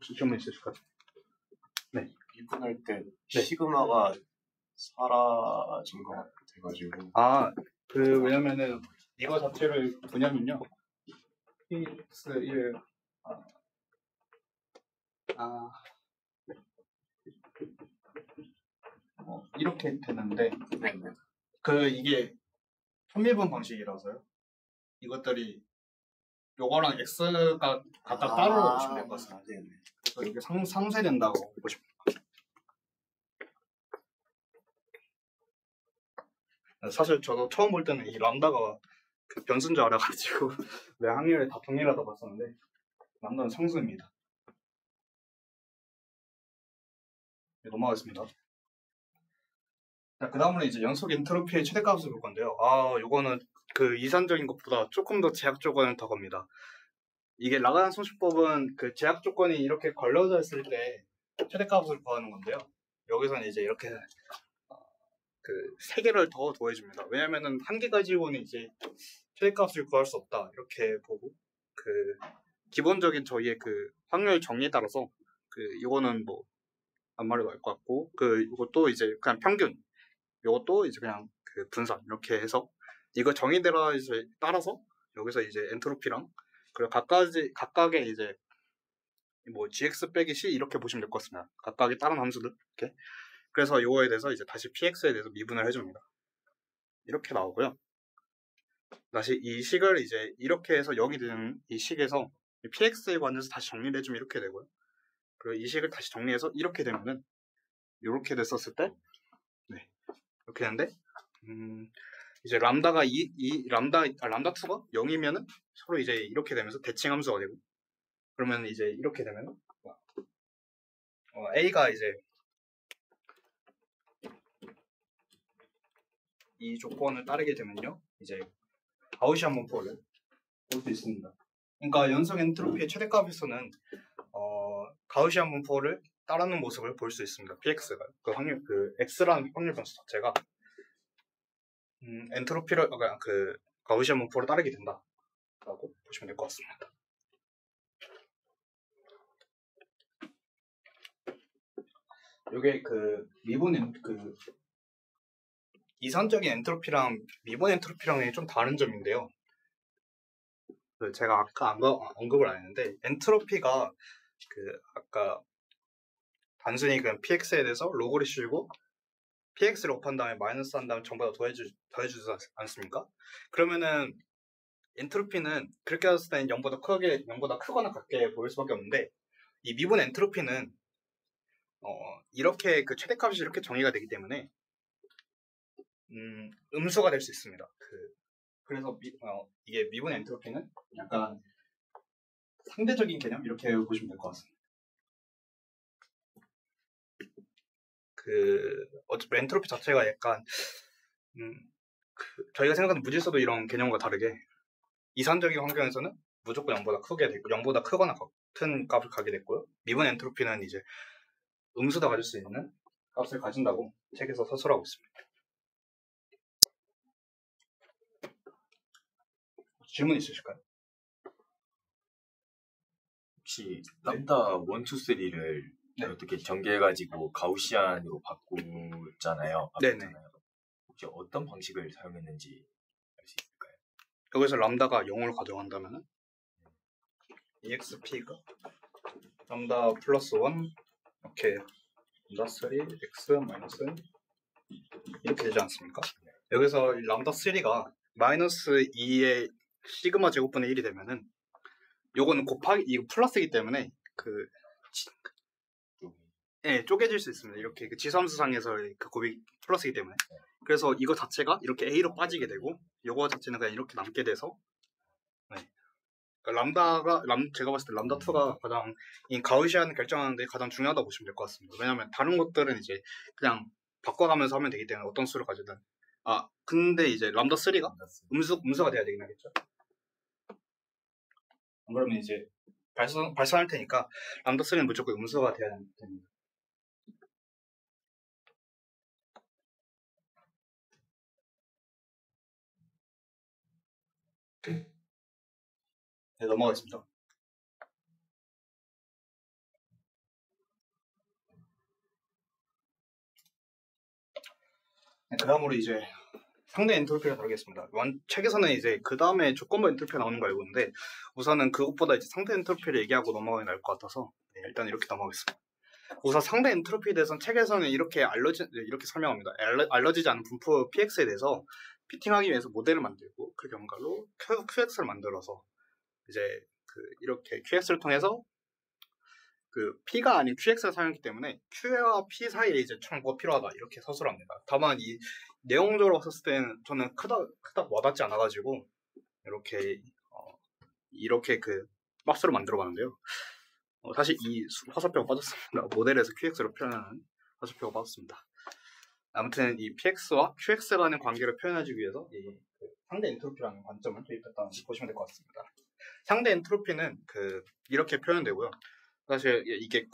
질문 있으실까요? 네. 미분할 때 네. 시그마가 사라진 것 같아가지고 왜냐면은 이거 자체를 뭐냐면요. px1 이렇게 되는데 이게 편미분 방식이라서요. 이것들이 요거랑 x가 각각 따로 보시면 될 것 같습니다. 그래서 이게 상쇄된다고 보시면 됩니다. 사실 저도 처음 볼 때는 이 람다가 그 변수인 줄 알아가지고 왜 확률이 다 동일하다 봤었는데 람다는 상수입니다. 네, 넘어가겠습니다. 자, 그 다음으로 이제 연속 엔트로피의 최대값을 볼 건데요. 요거는 그 이산적인 것보다 조금 더 제약적인 더 겁니다. 이게 라그란 손실법은 그 제약 조건이 이렇게 걸려져 있을 때 최대값을 구하는 건데요. 여기서는 이제 이렇게 그 세 개를 더 더해줍니다. 왜냐면은 한 개 가지고는 이제 최대값을 구할 수 없다 이렇게 보고 그 기본적인 저희의 그 확률 정의에 따라서 그 이거는 뭐 안 말해도 알 것 같고 그 이것도 이제 그냥 평균 이것도 이제 그냥 그 분산 이렇게 해서 이거 정의대로 이제 따라서 여기서 이제 엔트로피랑 그리고 각각의 이제 뭐 gx 빼기 c 이렇게 보시면 될 것 같습니다. 각각의 다른 함수들 이렇게. 그래서 이거에 대해서 이제 다시 px에 대해서 미분을 해줍니다. 이렇게 나오고요. 다시 이 식을 이제 이렇게 해서 여기 되는 이 식에서 px에 관해서 다시 정리를 해주면 이렇게 되고요. 그리고 이 식을 다시 정리해서 이렇게 되면은 이렇게 됐었을 때 네, 이렇게 되는데 이제 람다가 람다2가 0이면은 서로 이제 이렇게 되면서 대칭 함수가 되고 그러면 이제 이렇게 되면 a가 이제 이 조건을 따르게 되면요 이제 가우시안 분포를 볼 수 있습니다. 그러니까 연속 엔트로피의 최대값에서는 가우시안 분포를 따르는 모습을 볼 수 있습니다. px가 그 확률 그 x라는 확률 변수 자체가 엔트로피를 그 가우시안 분포를 따르게 된다라고 보시면 될 것 같습니다. 이게 그 이산적인 엔트로피랑 미분 엔트로피랑은 좀 다른 점인데요. 제가 아까 언급을 안 했는데 엔트로피가 그 아까 단순히 그냥 px에 대해서 로그를 씌우고 px를 곱한 다음에 마이너스 한 다음에 전부 다 더해주지 않습니까? 그러면은 엔트로피는 그렇게 했을 때는 0보다 크거나 같게 보일 수밖에 없는데 이 미분 엔트로피는 이렇게 그 최대값이 이렇게 정의가 되기 때문에 음수가 될 수 있습니다. 그래서 이게 미분 엔트로피는 약간 상대적인 개념 이렇게 보시면 될 것 같습니다. 어차피 엔트로피 자체가 약간 저희가 생각하는 무질서도 이런 개념과 다르게 이산적인 환경에서는 무조건 0보다 크게 되고 0보다 크거나 같은 값을 가게 됐고요. 미분 엔트로피는 이제 음수다 가질 수 있는 값을 가진다고 책에서 서술하고 있습니다. 질문 있으실까요? 혹시 람다 1, 2, 3를 어떻게 전개해가지고 가우시안으로 바꾸잖아요. 네네. 혹시 어떤 방식을 사용했는지 알 수 있을까요? 여기서 람다가 0을 가져간다면 exp가 람다 플러스 1 이렇게 람다 3 x 마이너스 이렇게 되지 않습니까? 여기서 람다 3가 마이너스 2의 시그마 제곱분의 1이 되면은 요거는 곱하기 이거 플러스이기 때문에 쪼개질 수 있습니다. 이렇게 그 지수함수상에서의 그 곱이 플러스이기 때문에 그래서 이거 자체가 이렇게 a로 빠지게 되고 요거 자체는 그냥 이렇게 남게 돼서 그러니까 제가 봤을 때 람다2가 가장 이 가우시안 결정하는데 가장 중요하다고 보시면 될 것 같습니다. 왜냐하면 다른 것들은 이제 그냥 바꿔가면서 하면 되기 때문에 어떤 수를 가지든 근데 이제 람다3가 음수가 돼야 되긴 하겠죠. 그러면 이제 발산할 테니까 람다3는 무조건 음수가 돼야 됩니다. 네, 넘어가겠습니다. 네, 그 다음으로 이제 상대 엔트로피를 다루겠습니다. 책에서는 이제 그 다음에 조건부 엔트로피가 나오는 거 알고 있는데 우선은 그것보다 이제 상대 엔트로피를 얘기하고 넘어가는 게 나을 것 같아서 일단 이렇게 넘어가겠습니다. 우선 상대 엔트로피에 대해서는 책에서는 이렇게 설명합니다. 알려지지 않은 분포 px에 대해서 피팅하기 위해서 모델을 만들고 그 결과로 qx를 만들어서 이제 이렇게 qx를 통해서 p가 아닌 qx를 사용했기 때문에 q와 p 사이에 이제 정보가 필요하다 이렇게 서술합니다. 다만 이 내용적으로 봤을 때는 저는 크다 와닿지 않아가지고 이렇게 박스로 만들어봤는데요. 사실 이 화살표가 빠졌습니다. 모델에서 qx로 표현하는 화살표가 빠졌습니다. 아무튼 이 px와 qx라는 관계를 표현하기 위해서 이 상대 엔트로피라는 관점을 도입했다는 보시면 될 것 같습니다. 상대 엔트로피는 이렇게 표현되고요. 사실 이게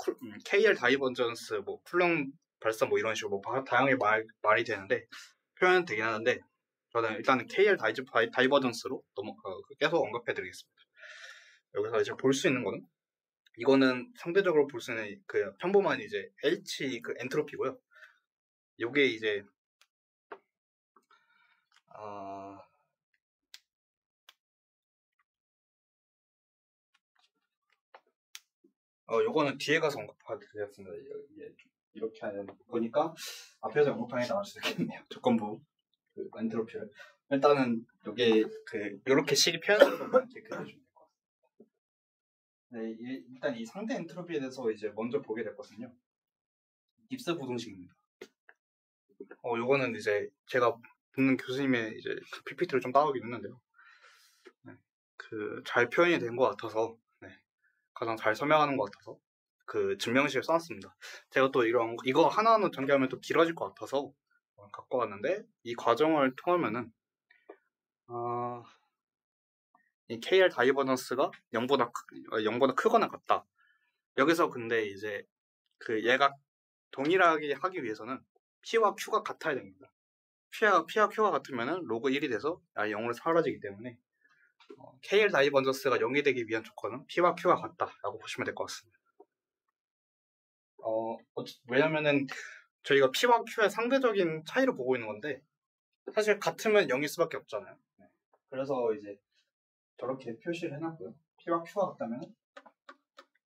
KL 다이버전스, 뭐 쿨렁 발사 뭐 이런 식으로 뭐 다양하게 말이 되는데 표현 되긴 하는데 저는 일단은 KL 다이버전스로 계속 언급해드리겠습니다. 여기서 이제 볼 수 있는 거는 이거는 상대적으로 볼 수 있는 평범한 이제 H 엔트로피고요. 요게 이제 요거는 뒤에 가서 언급하겠습니다. 이렇게 하면 보니까 앞에서 언급하는 게 나올 수 있겠네요. 조건부 엔트로피를 일단은 요게 요렇게 식이 표현되는 것만 기억해 주시면 될 것 같습니다. 네, 일단 이 상대 엔트로피에 대해서 이제 먼저 보게 될 것은요. 깁스 부등식입니다. 요거는 이제 제가 듣는 교수님의 이제 PPT를 좀 따오긴 했는데요. 네, 잘 표현이 된 것 같아서 가장 잘 설명하는 것 같아서 증명식을 써놨습니다. 제가 또 이거 하나하나 전개하면 또 길어질 것 같아서 갖고 왔는데 이 과정을 통하면은 이 KR 다이버전스가 0보다 크거나 같다. 여기서 근데 이제 얘가 동일하게 하기 위해서는 P와 Q가 같아야 됩니다. P와 Q가 같으면은 로그 1이 돼서 0으로 사라지기 때문에 KL 다이버전스가 0이 되기 위한 조건은 P와 Q가 같다라고 보시면 될 것 같습니다. 왜냐면은 저희가 P와 Q의 상대적인 차이를 보고 있는 건데 사실 같으면 0일 수밖에 없잖아요. 그래서 이제 저렇게 표시를 해놨고요. P와 Q가 같다면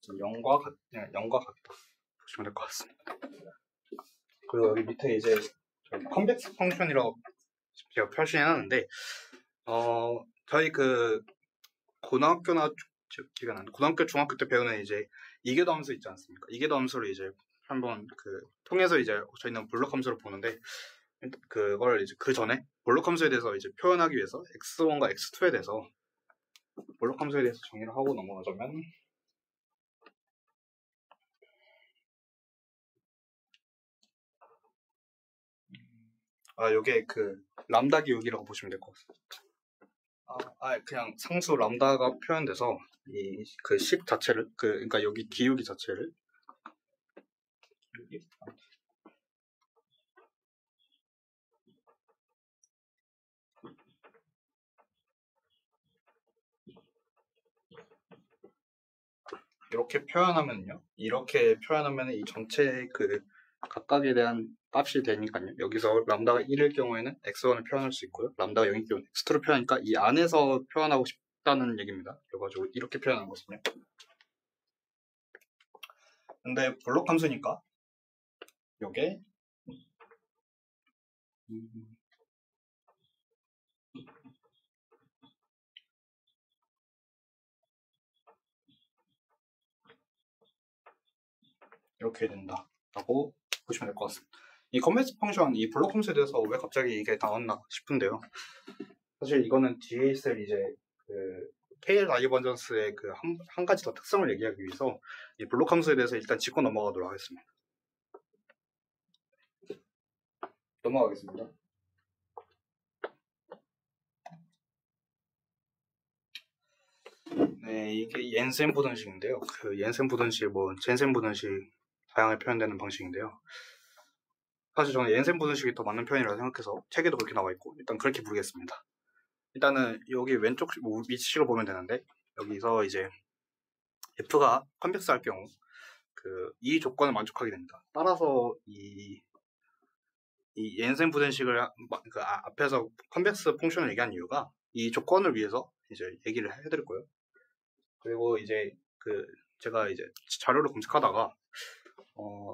0과 같다 보시면 될 것 같습니다. 그리고 여기 밑에 이제 컨벡스 펑션이라고 제가 표시해놨는데 저희 고등학교, 중학교 때 배우는 이제 이계도 함수 있지 않습니까? 이계도 함수를 이제 한번 통해서 이제 저희는 블록 함수를 보는데 그걸 이제 그 전에 블록 함수에 대해서 이제 표현하기 위해서 x1과 x2에 대해서 블록 함수에 대해서 정의를 하고 넘어가자면 요게 람다 기울기라고 보시면 될 것 같습니다. 그냥 상수 람다가 표현돼서 식 자체를 그러니까 여기 기울기 자체를 이렇게 표현하면요. 이렇게 표현하면 이 전체 각각에 대한 값이 되니까요. 여기서 람다가 1일 경우에는 x1을 표현할 수 있고요. 람다가 0일 경우는 x2를 표현하니까 이 안에서 표현하고 싶다는 얘기입니다. 그래가지고 이렇게 표현한 거거든요. 근데 블록 함수니까 요게 이렇게 된다라고 보시면 될 것 같습니다. 이 컨벡스 펑션, 이 블록 함수에 대해서 왜 갑자기 이게 나왔나 싶은데요. 사실 이거는 뒤에 있을 이제 KL 다이버전스의 한 가지 더 특성을 얘기하기 위해서 이 블록 함수에 대해서 일단 짚고 넘어가도록 하겠습니다. 넘어가겠습니다. 네, 이게 옌센 부등식인데요. 옌센 부등식, 젠센 부등식 다양하게 표현되는 방식인데요. 사실 저는 옌센 부등식이 더 맞는 표현이라고 생각해서 책에도 그렇게 나와 있고 일단 그렇게 부르겠습니다. 일단은 여기 왼쪽 위치식을 보면 되는데 여기서 이제 F가 컨벡스 할 경우 이 조건을 만족하게 됩니다. 따라서 이 옌센 부등식을 앞에서 컨벡스 펑션을 얘기한 이유가 이 조건을 위해서 이제 얘기를 해드릴 거예요. 그리고 이제 제가 이제 자료를 검색하다가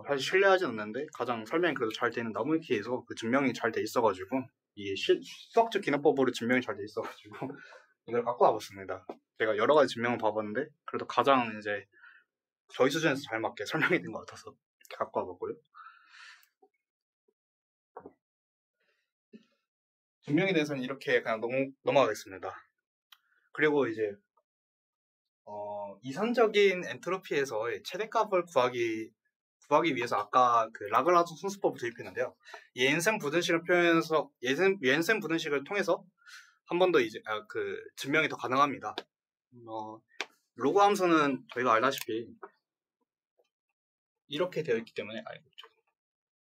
사실 신뢰하진 않는데 가장 설명이 그래도 잘 되는 나무위키에서 증명이 잘 돼 있어가지고 이 수학적 기납법으로 증명이 잘 돼 있어가지고 이걸 갖고 와봤습니다. 제가 여러 가지 증명을 봐봤는데 그래도 가장 이제 저희 수준에서 잘 맞게 설명이 된 것 같아서 이렇게 갖고 와봤고요. 증명에 대해서는 이렇게 그냥 넘어가겠습니다. 그리고 이제 이상적인 엔트로피에서의 최대값을 구하기 위해서 아까 라그랑주 순수법을 도입했는데요. 이 옌센 부등식을 표현해서 옌센 부등식을 통해서 한 번 더 이제 증명이 더 가능합니다. 로그 함수는 저희가 알다시피 이렇게 되어 있기 때문에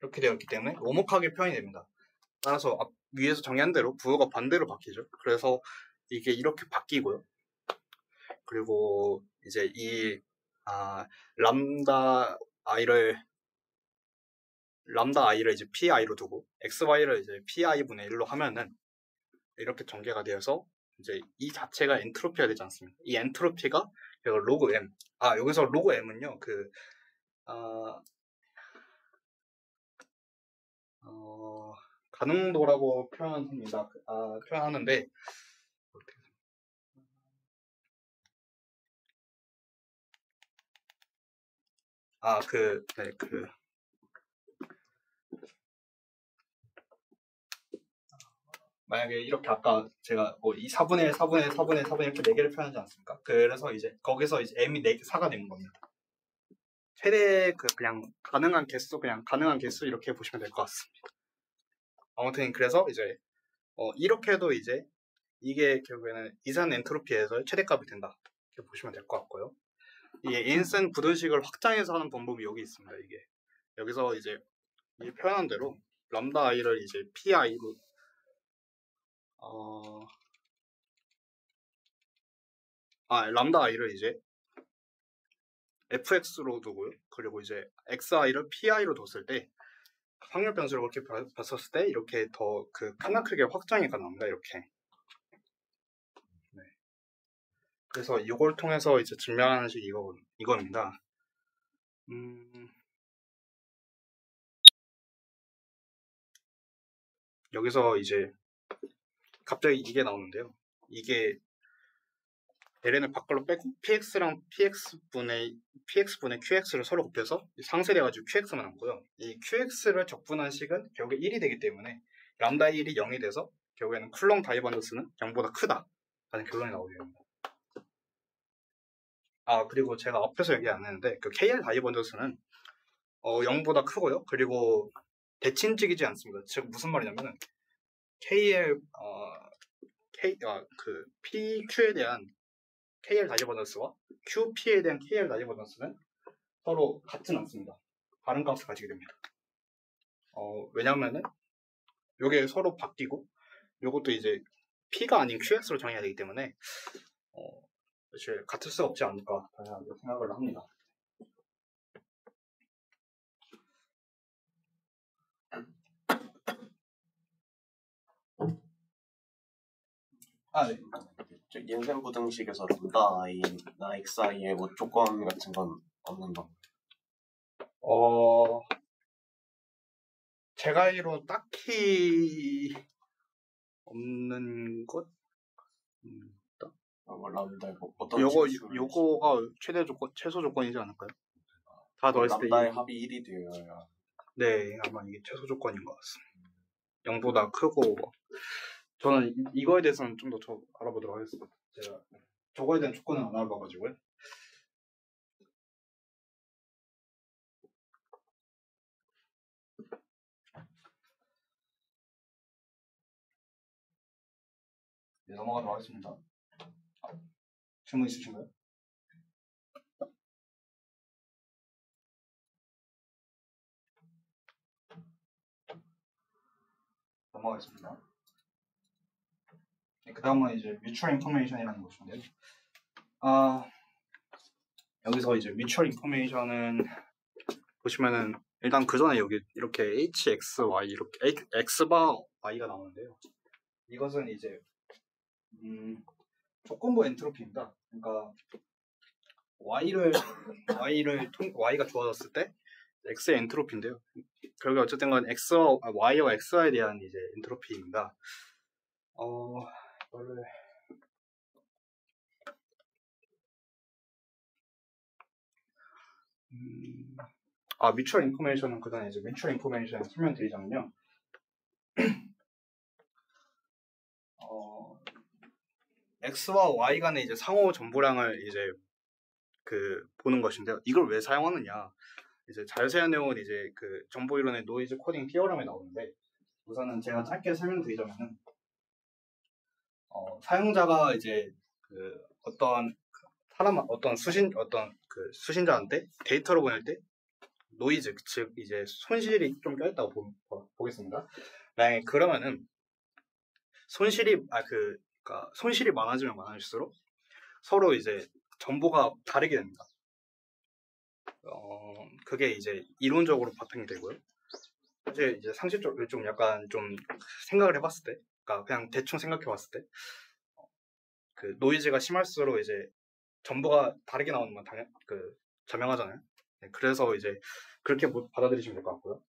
이렇게 되어 있기 때문에 오목하게 표현이 됩니다. 따라서 위에서 정의한 대로 부호가 반대로 바뀌죠. 그래서 이게 이렇게 바뀌고요. 그리고 이제 이 람다 i를 이제 pi로 두고 xy를 이제 pi분의 1로 하면은 이렇게 전개가 되어서 이제 이 자체가 엔트로피가 되지 않습니까? 이 엔트로피가 로그 m. 여기서 로그 m은요 가능도라고 표현합니다. 표현하는데 만약에 이렇게 아까 제가 이 4분의 1, 4분의 1, 4분의 1, 4분의 1 이렇게 4개를 표현하지 않습니까? 그래서 이제 거기서 이제 m이 4가 되는 겁니다. 최대 그냥 가능한 개수 이렇게 보시면 될 것 같습니다. 아무튼 그래서 이제 이렇게 해도 이제 이게 결국에는 이산 엔트로피에서 최대값이 된다. 이렇게 보시면 될 것 같고요. 이 인슨 부등식을 확장해서 하는 방법이 여기 있습니다. 이게 여기서 이제 이 표현한 대로 람다 i를 이제 pi로 람다 i를 이제 fx로 두고요. 그리고 이제 xi를 pi로 뒀을 때 확률 변수를 그렇게 봤었을 때 이렇게 더 크나 크게 확장이 가능합니다. 이렇게. 네. 그래서 이걸 통해서 이제 증명하는 식이 이겁니다. 여기서 이제 갑자기 이게 나오는데요. 이게 ln을 밖으로 빼고 px랑 px분의 qx를 서로 곱해서 상쇄돼가지고 qx만 남고요. 이 qx를 적분한 식은 결국에 1이 되기 때문에 람다 1이 0이 돼서 결국에는 쿨롱 다이버전스는 0보다 크다 라는 결론이 나오게 됩니다. 그리고 제가 앞에서 얘기 안 했는데 그 KL 다이버전스는 0보다 크고요. 그리고 대칭직이지 않습니다. 즉 무슨 말이냐면은 KL PQ에 대한 KL 다이버전스와 QP에 대한 KL 다이버전스는 서로 같진 않습니다. 다른 값을 가지게 됩니다. 왜냐면은 요게 서로 바뀌고 요것도 이제 P가 아닌 QX로 정해야 되기 때문에 사실 같을 수 없지 않을까 생각을 합니다. 네. 인생 부등식에서 람다 i나 xi의 뭐 조건 같은 건 없는 거? 제가 알기로 딱히 없는 것? 람다에 어떤 요거가 최소 조건이지 않을까요? 다 더했을 때 람다의 합이 1이 되어야. 네, 아마 이게 최소 조건인 것 같습니다. 0보다 크고 저는 이거에 대해서는 좀 더 알아보도록 하겠습니다. 제가 저거에 대한 조건은 안 알아봐가지고요. 네, 넘어가도록 하겠습니다. 질문 있으신가요? 넘어가겠습니다. 네, 그 다음은 이제 mutual information이라는 것인데요. 여기서 이제 mutual information은 보시면은 일단 그 전에 여기 이렇게 hxy 이렇게 x바 y가 나오는데요. 이것은 이제 조건부 엔트로피입니다. 그러니까 y가 좋아졌을 때 x의 엔트로피인데요. 결국 어쨌든 간 y와 x에 대한 이제 엔트로피입니다. 이거를 mutual information은 그 전에 이제 mutual information 설명드리자면요. x와 y 간의 이제 상호 전보량을 이제 보는 것인데요. 이걸 왜 사용하느냐? 이제 자세한 내용은 이제 정보 이론의 노이즈 코딩 티어럼에 나오는데 우선은 제가 짧게 설명드리자면은 사용자가 이제 어떤 그 수신자한테 데이터를 보낼 때 노이즈, 즉 이제 손실이 좀 껴있다고 보겠습니다. 만약에 그러면은 그러니까 손실이 많아지면 많아질수록 서로 이제 정보가 다르게 됩니다. 그게 이제 이론적으로 바탕이 되고요. 사실 이제 상식적으로 좀 약간 좀 생각을 해봤을 때, 그러니까 그냥 대충 생각해봤을 때, 그 노이즈가 심할수록 이제 정보가 다르게 나오는 건 자명하잖아요. 네, 그래서 이제 그렇게 받아들이시면 될 것 같고요.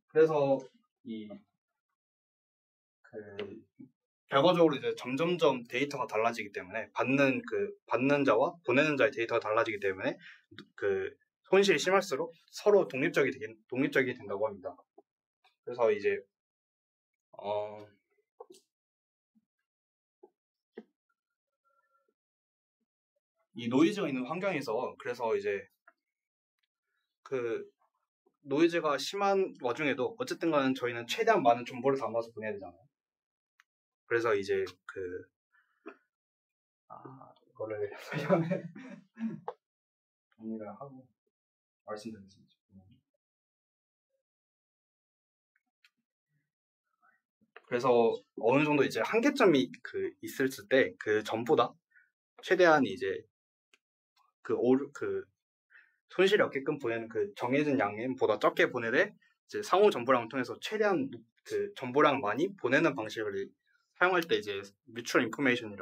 그래서 결과적으로 이제 점점점 데이터가 달라지기 때문에 받는 자와 보내는 자의 데이터가 달라지기 때문에 그 손실이 심할수록 서로 독립적이 된다고 합니다. 그래서 이제 이 노이즈가 있는 환경에서 그래서 이제 그 노이즈가 심한 와중에도 어쨌든 간에 저희는 최대한 많은 정보를 담아서 보내야 되잖아요. 그래서 이제 이거를 설명을 정리를 하고 말씀드리겠습니다. 그래서 어느 정도 이제 한계점이 있을 때 그 전보다 최대한 이제 손실이 없게끔 보내는 그 정해진 양보다 적게 보내되 이제 상호 정보량을 통해서 최대한 그 정보량을 많이 보내는 방식을 사용할 때 이제 뮤추얼 인포메이션을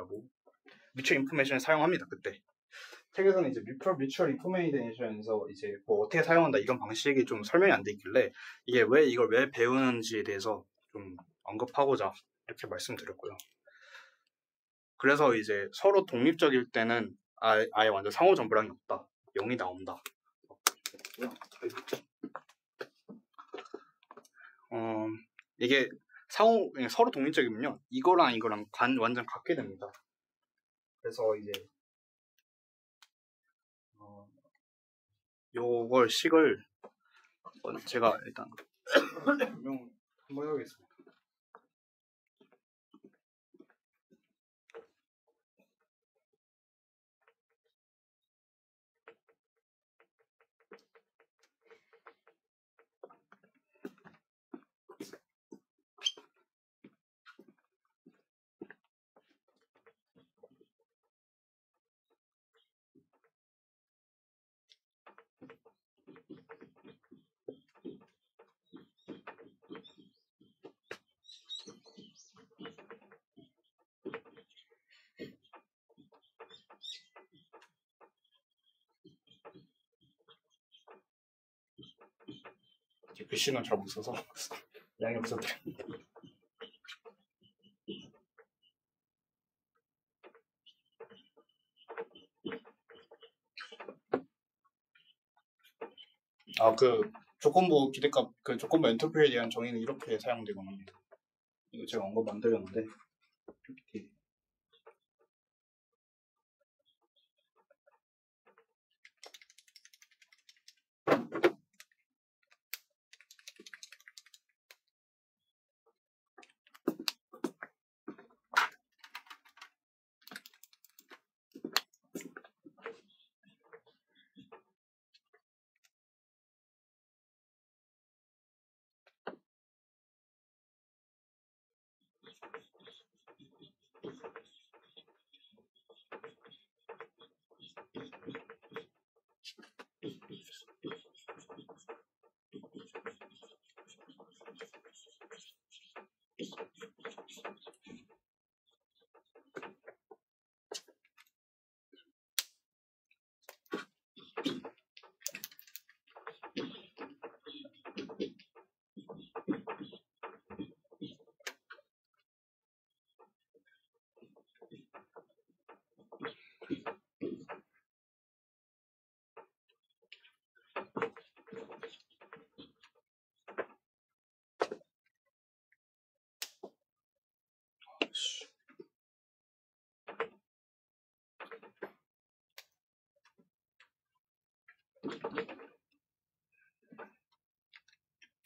사용합니다. 그때 책에서는 이제 뮤추얼 인포메이션에서 이제 뭐 어떻게 사용한다 이런 방식이 좀 설명이 안 돼 있길래 이걸 왜 배우는지에 대해서 좀 언급하고자 이렇게 말씀드렸고요. 그래서 이제 서로 독립적일 때는 아예 완전 상호 정보량이 없다, 0이 나온다. 이게 서로 독립적이면요 이거랑 완전 같게 됩니다. 그래서 이제 요걸 식을 제가 일단 설명 한번 해보겠습니다. 글씨는 잘 못 써서 양해 부탁드립니다. 조건부 기대값 조건부 엔트로피에 대한 정의는 이렇게 사용되곤 합니다. 이거 제가 언급 만들었는데 이렇게.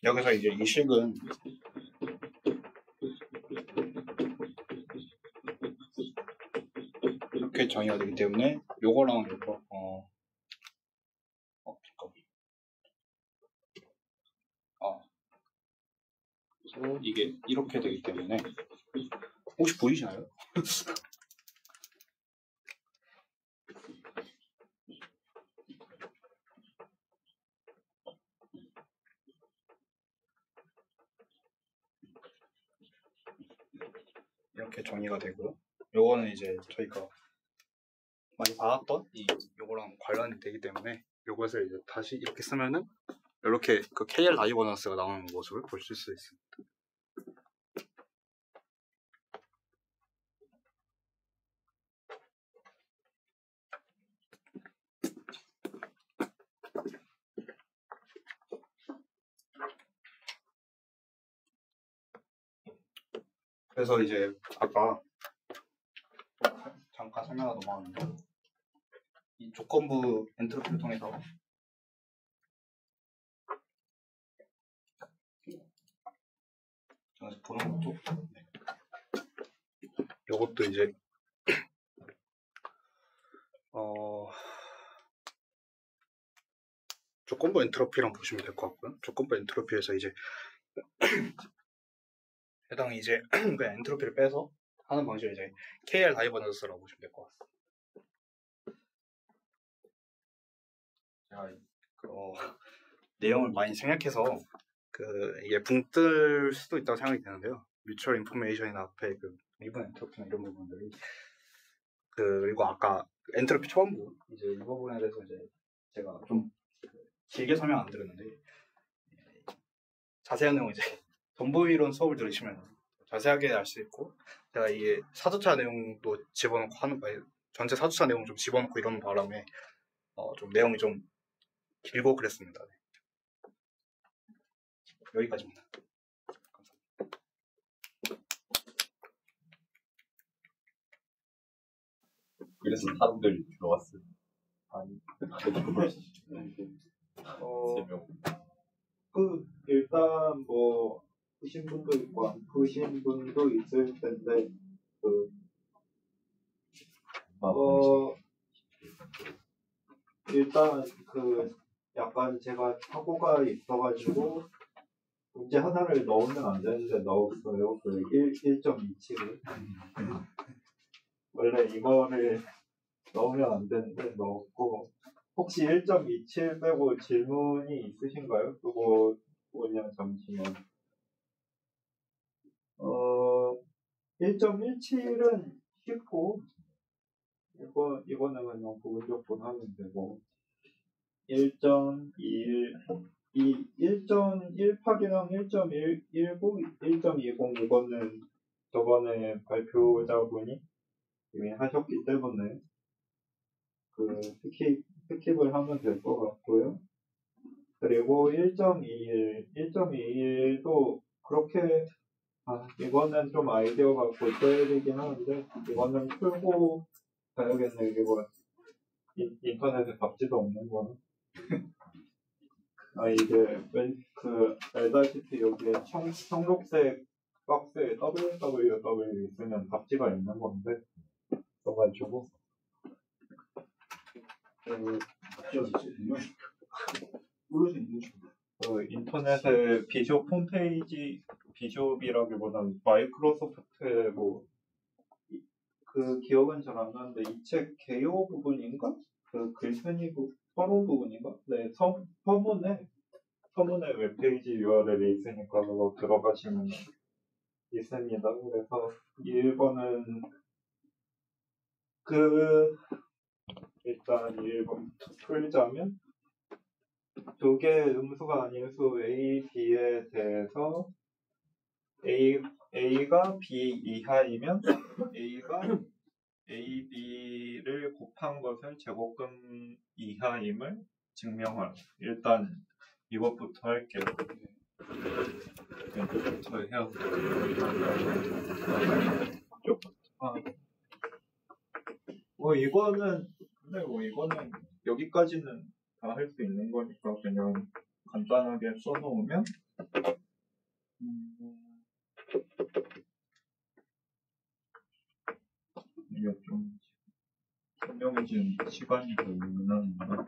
여기서 이제 이 식은 이렇게 정의가 되기 때문에 요거랑 요거 잠깐만. 그래서 이게 이렇게 되기 때문에 혹시 보이시나요? 이렇게 정의가 되고요. 요거는 이제 저희가 많이 받았던 요거랑 관련이 되기 때문에 요것을 이제 다시 이렇게 쓰면은 이렇게 그 KL 라이버넌스가 나오는 모습을 보실 수 있습니다. 그래서 이제 아까 잠깐 설명하다 넘어갔는데 이 조건부 엔트로피를 통해서 보는 것도 이것도 이제 조건부 엔트로피랑 보시면 될 것 같고요. 조건부 엔트로피에서 이제 해당 이제 그 엔트로피를 빼서 하는 방식을 이제 KL 다이버넌스라고 보시면 될 것 같습니다. 제가 내용을 많이 생략해서 이게 붕 뜰 수도 있다고 생각이 되는데요. 뮤추얼 인포메이션이나 앞에 리본 엔트로피나 이런 부분들이 그리고 아까 엔트로피 초반부 이제 이 부분에 대해서 이제 제가 좀 길게 설명 안 드렸는데 자세한 내용 이제 전보이론 수업을 들으시면 자세하게 알 수 있고 제가 이게 사주차 내용도 집어넣고 하는 전체 사주차 내용 좀 집어넣고 이러는 바람에 좀 내용이 좀 길고 그랬습니다. 네. 여기까지입니다. 감사합니다. 그래서 사람들이 들어왔어요. 아니. 3명. 일단 뭐 푸신 분도 있고 안 푸신 분도 있을 텐데 일단 약간 제가 사고가 있어가지고 문제 하나를 넣으면 안 되는데 넣었어요. 1.27을 원래 이거를 넣으면 안 되는데 넣었고 혹시 1.27 빼고 질문이 있으신가요? 그거 뭐냐 잠시만 1.17은 쉽고 이거는 그냥 부분적분 하면 되고 1.18이랑 1.19, 1.20 이거는 저번에 발표자분이 이미 하셨기 때문에 스킵을 하면 될 것 같고요. 그리고 1.21도 그렇게 이거는 좀 아이디어 갖고 써야 되긴 하는데 이거는 풀고 가야겠네. 이거 인터넷에 잡지도 없는 거는. 이게 알다시피 여기에 청록색 박스에 www 있으면 잡지가 있는 건데 써가지고 인터넷에 비숍 홈페이지 비숍이라기보다는 마이크로소프트의 기억은 잘 안 나는데 이 책 개요 부분인가? 글쓴이 서론 부분인가? 네, 서문에 웹페이지 URL이 있으니까 그거 들어가시면 있습니다. 그래서 1번은 일단 1번 풀자면 두 개의 음수가 아닌 수 A, B에 대해서 A가 B 이하이면 A가 A, B를 곱한 것을 제곱근 이하임을 증명하라. 일단 이것부터 할게요. 이것부터 해요. 이거는 여기까지는 다 할 수 있는 거니까 그냥 간단하게 써놓으면 이거 좀 분명해진 시간이 걸리는 거라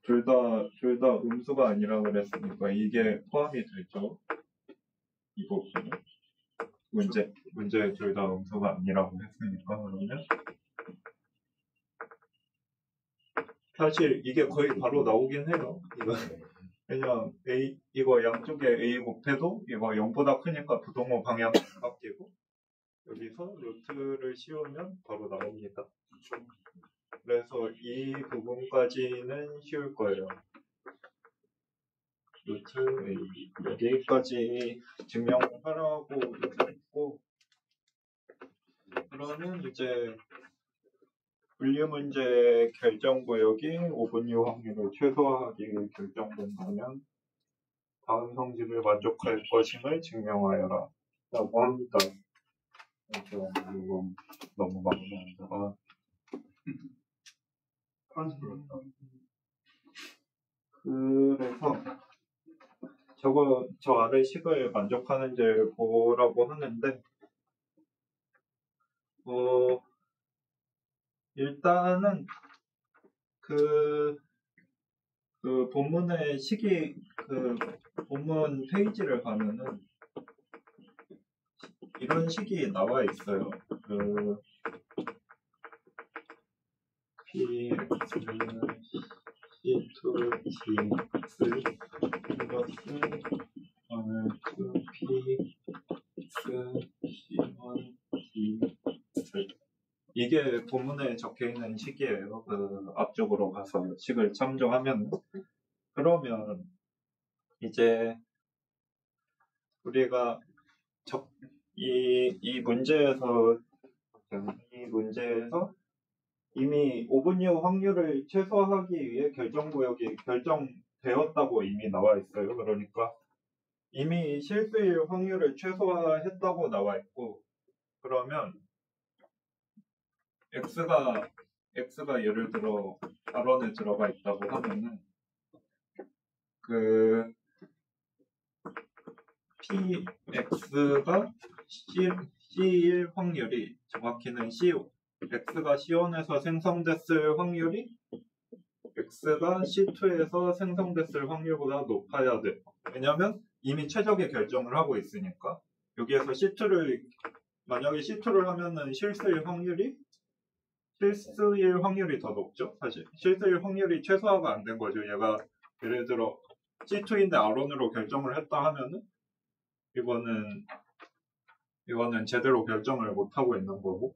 둘 다 음수가 아니라 그랬으니까 이게 포함이 되죠. 이 부분은 문제 둘 다 음수가 아니라고 했으니까 그러면 사실 이게 거의 바로 나오긴 해요. 이거 그냥 이거 양쪽에 A 곱해도 이거 0보다 크니까 부동호 방향 바뀌고 여기서 루트를 씌우면 바로 나옵니다. 그래서 이 부분까지는 쉬울 거예요. 루트 A 여기까지 증명하라고 했고 그러면 이제 분류 문제 결정 구역이 5분류 확률을 최소화하기 위해 결정된다면 다음 성질을 만족할 것임을 증명하여라 라고 합니다. 이거 너무 많은데가 그래서 저 아래 식을 만족하는지 보라고 하는데 일단은 그 본문의 식이 본문 페이지를 가면은 이런 식이 나와 있어요. px c2 dx 플러스 r2 px c1 dx 이게 본문에 적혀있는 식이에요. 앞쪽으로 가서 식을 참조하면 그러면 이제 우리가 이 문제에서 이미 5분류 확률을 최소화하기 위해 결정구역이 결정되었다고 이미 나와 있어요. 그러니까 이미 실수일 확률을 최소화했다고 나와 있고 그러면 x가 예를 들어 R1에 들어가 있다고 하면은 px가 C1 확률이 정확히는 x가 C1에서 생성됐을 확률이 x가 C2에서 생성됐을 확률보다 높아야 돼. 왜냐면 이미 최적의 결정을 하고 있으니까 여기에서 만약에 C2를 하면은 실수일 확률이 더 높죠. 사실 실수일 확률이 최소화가 안 된 거죠. 얘가 예를 들어 C2인데 R1으로 결정을 했다 하면은 이거는 제대로 결정을 못 하고 있는 거고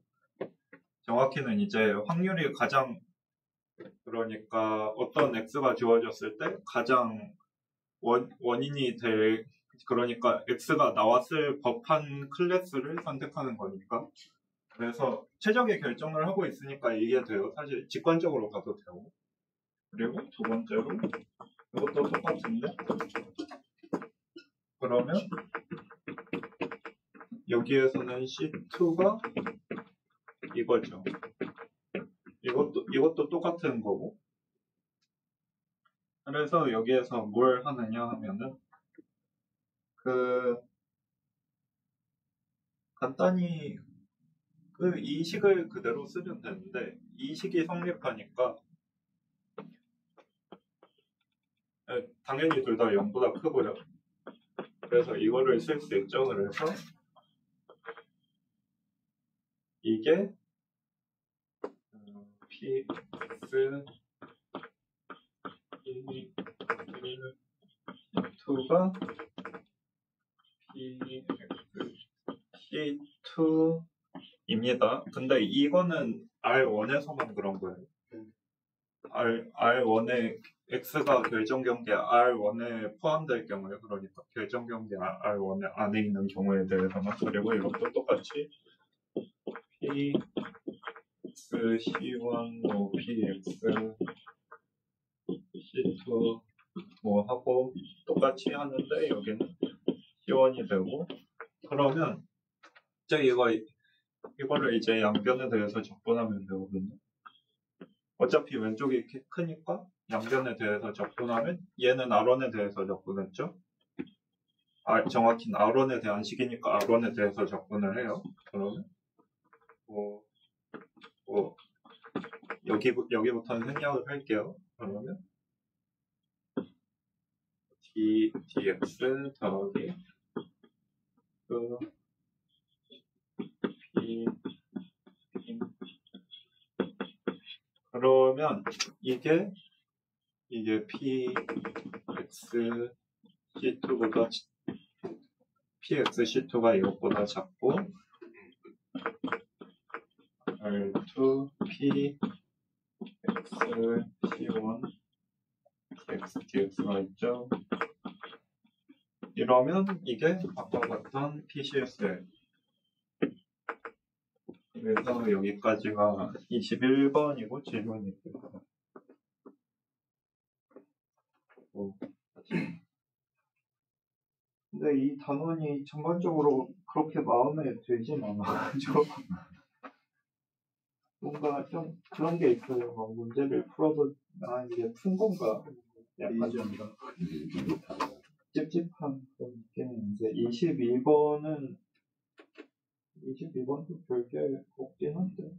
정확히는 이제 확률이 그러니까 어떤 x가 주어졌을 때 가장 원인이 될 그러니까 x가 나왔을 법한 클래스를 선택하는 거니까 그래서 최적의 결정을 하고 있으니까 이게 돼요. 사실 직관적으로 봐도 되고 그리고 두 번째로 이것도 똑같은데 그러면 여기에서는 C2가 이거죠. 이것도 똑같은 거고 그래서 여기에서 뭘 하느냐 하면은 간단히 이 식을 그대로 쓰면 되는데 이 식이 성립하니까 당연히 둘 다 0보다 크고요. 그래서 이거를 쓸 수 있죠. 그래서 이게 px C2가 px C2입니다. 근데 이거는 R1에서만 그런 거예요. R1에 x가 결정경계 R1에 포함될 경우에 그러니까 결정경계 R1에 안에 있는 경우에 대해서만 그리고 이것도 똑같이 px C1 px C2 하고 똑같이 하는데 여기는 C1이 되고 그러면 이제 이거를 이제 양변에 대해서 적분하면 되거든요. 어차피 왼쪽이 이렇게 크니까 양변에 대해서 적분하면 얘는 R1에 대해서 적분했죠. 정확히는 R1에 대한 식이니까 R1에 대해서 적분을 해요. 그러면 여기부터는 생략을 할게요. 그러면 dx 더하기 그 p 그러면 이게 pxc2가 이것보다 작고 r2 p x c1 x dx가 있죠. 이러면 이게 아까 봤던 PCSL. 그래서 여기까지가 21번이고 질문이 있고요. 근데 이 단원이 전반적으로 그렇게 마음에 들진 않아가지고 뭔가 좀 그런 게 있어요. 막 문제를 풀어도 이게 푼 건가 약간 좀 찝찝한 그런 느낌이 있는데 22번도 별게 없긴 한데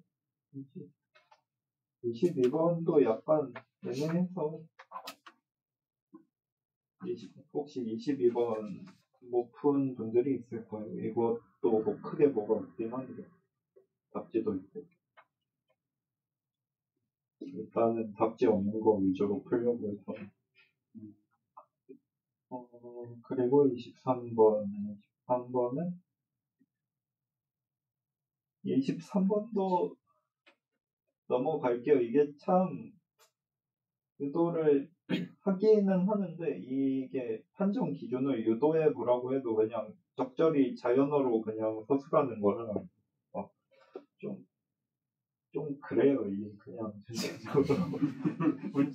22번도 약간 애매해서 혹시 22번 못 푼 분들이 있을 거예요. 이것도 뭐 크게 뭐가 없긴 한데 답지도 있고 일단은 답지 없는 거 위주로 풀려고 해서 그리고 23번도 넘어갈게요. 이게 참 유도를 하기는 하는데 이게 판정 기준을 유도해 보라고 해도 그냥 적절히 자연어로 그냥 서술하는 거라 좀 그래요. 이게 그냥 전체적으로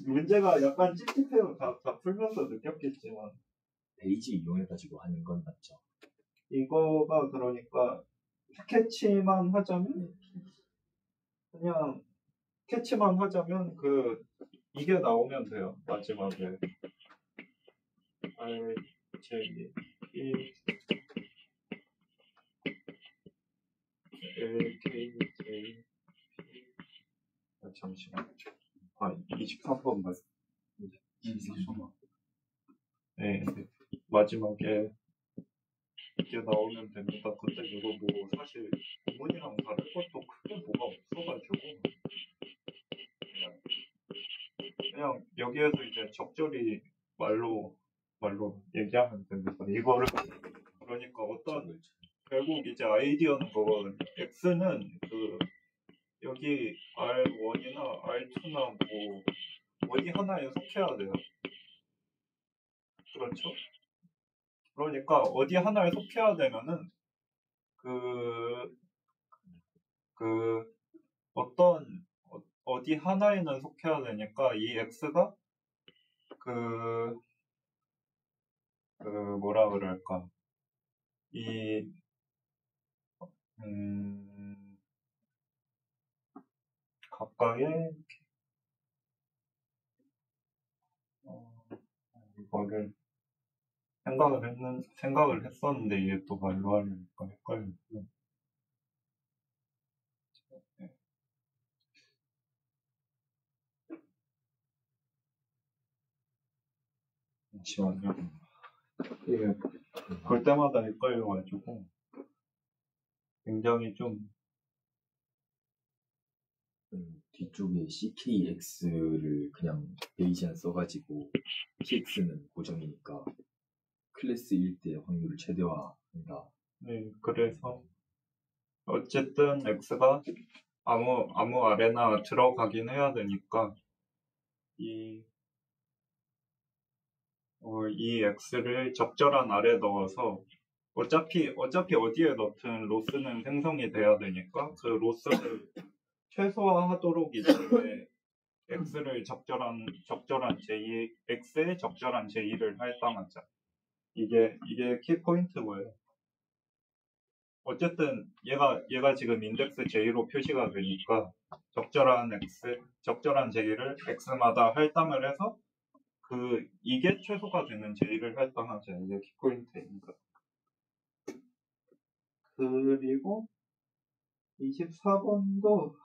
문제가 약간 찝찝해요. 다 풀면서 느꼈겠지만 베이지 이용해가지고 하는 건 맞죠? 이거가 그러니까 캐치만 하자면 이게 나오면 돼요. 마지막에 R, J, E, L, K, J, P 잠시만 23번 맞 23번 네, 마지막에 이게 나오면 됩니다. 근데 이거 뭐 사실 부분이랑 다른 것도 크게 뭐가 없어가지고 그냥 여기에서 이제 적절히 말로 얘기하면 됩니다. 이거를 그러니까 어떤 결국 이제 아이디어는 그거는 x는 그 여기 R1이나 R2나 뭐 어디 하나에 속해야 돼요. 그렇죠? 그러니까 어디 하나에 속해야 되면은 어디 하나에는 속해야 되니까 이 x가 뭐라 그럴까 가까이에 이거를 생각을 했었는데 이게 또 말로 하려니까 헷갈리고 잠시만요. 이게 볼 때마다 헷갈려가지고 굉장히 좀 뒤쪽에 CKX를 그냥 베이지안 써가지고 PX는 고정이니까 클래스 1대 확률을 최대화한다. 네, 그래서 어쨌든 X가 아무 아래나 들어가긴 해야 되니까 이 X를 적절한 아래 넣어서 어차피 어디에 넣든 로스는 생성이 돼야 되니까 그 로스를 최소화하도록 이제 X를 적절한 J, X의 적절한 J를 할당하자. 이게 키포인트고요. 어쨌든 얘가 지금 인덱스 J로 표시가 되니까 적절한 J를 X마다 할당을 해서 이게 최소가 되는 J를 할당하자. 이게 키포인트입니다. 그리고 24번도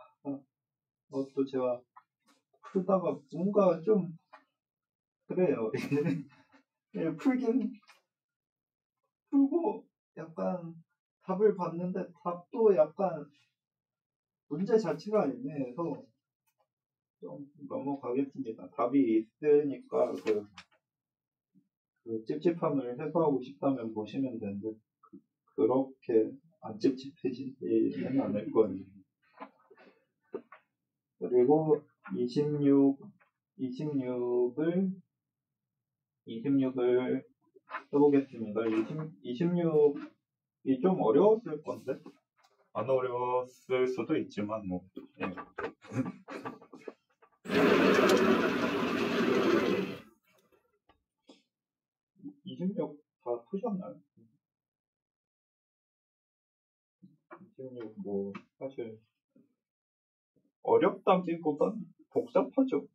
또 제가 풀다가 뭔가 좀 그래요. 풀긴 풀고 약간 답을 봤는데 답도 약간 문제 자체가 애매해서 좀 넘어가겠습니다. 답이 있으니까 그 찝찝함을 해소하고 싶다면 보시면 되는데 그렇게 안 찝찝해지지는 않을 거예요. 그리고 26을 해보겠습니다. 26이 좀 어려웠을 건데 안 어려웠을 수도 있지만 뭐 예. 26 다 푸셨나요? 26 뭐 사실 어렵다기보단 복잡하죠.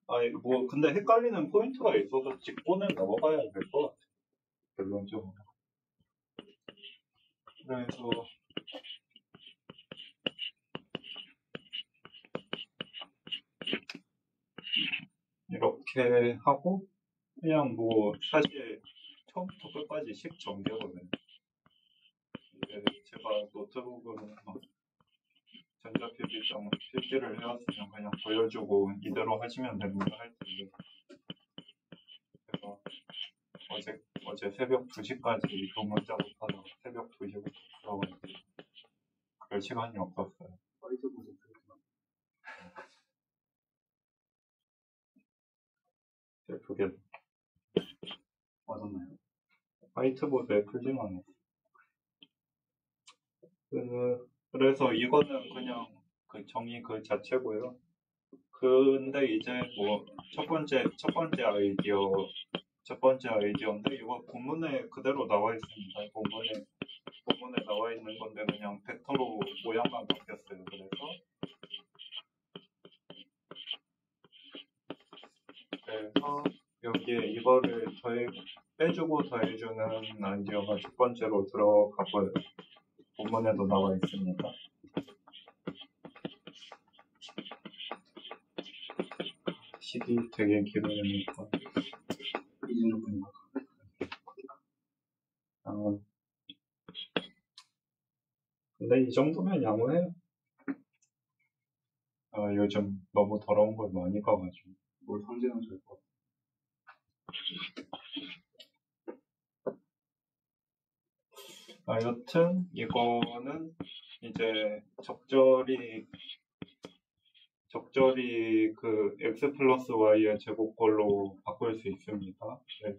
아니 뭐 근데 헷갈리는 포인트가 있어서 짚고는 넘어가야 될 것 같아요. 결론적으로. 그래서 이렇게 하고 그냥 뭐 사실 처음부터 끝까지 10전개거든요. 제가 노트북으로 전자필기장 필기를 해왔으면 그냥 보여주고 이대로 하시면 됩니다 할 텐데 제가 어제 새벽 2시까지 교문 작업하다가 새벽 2시부터 들어가지고 그럴 시간이 없었어요. 그게 맞았나요? 화이트보드에 풀지는 않았어요. 그래서 이거는 그냥 그 정의 그 자체고요. 근데 이제 뭐 첫 번째 아이디어인데 이거 본문에 그대로 나와 있습니다. 본문에 나와 있는 건데 그냥 벡터로 모양만 바뀌었어요. 그래서 여기에 이거를 빼주고 더해주는 아이디어가 첫 번째로 들어가고요. 본문에도 나와 있습니다. 식이 되게 길어지니까 이 정도인가? 근데 이 정도면 양호해요. 요즘 너무 더러운 걸 많이 봐가지고 뭘 상징은 될 것 같아요. 여튼 이거는 이제 적절히 그 x 플러스 y의 제곱꼴로 바꿀 수 있습니다. 그래서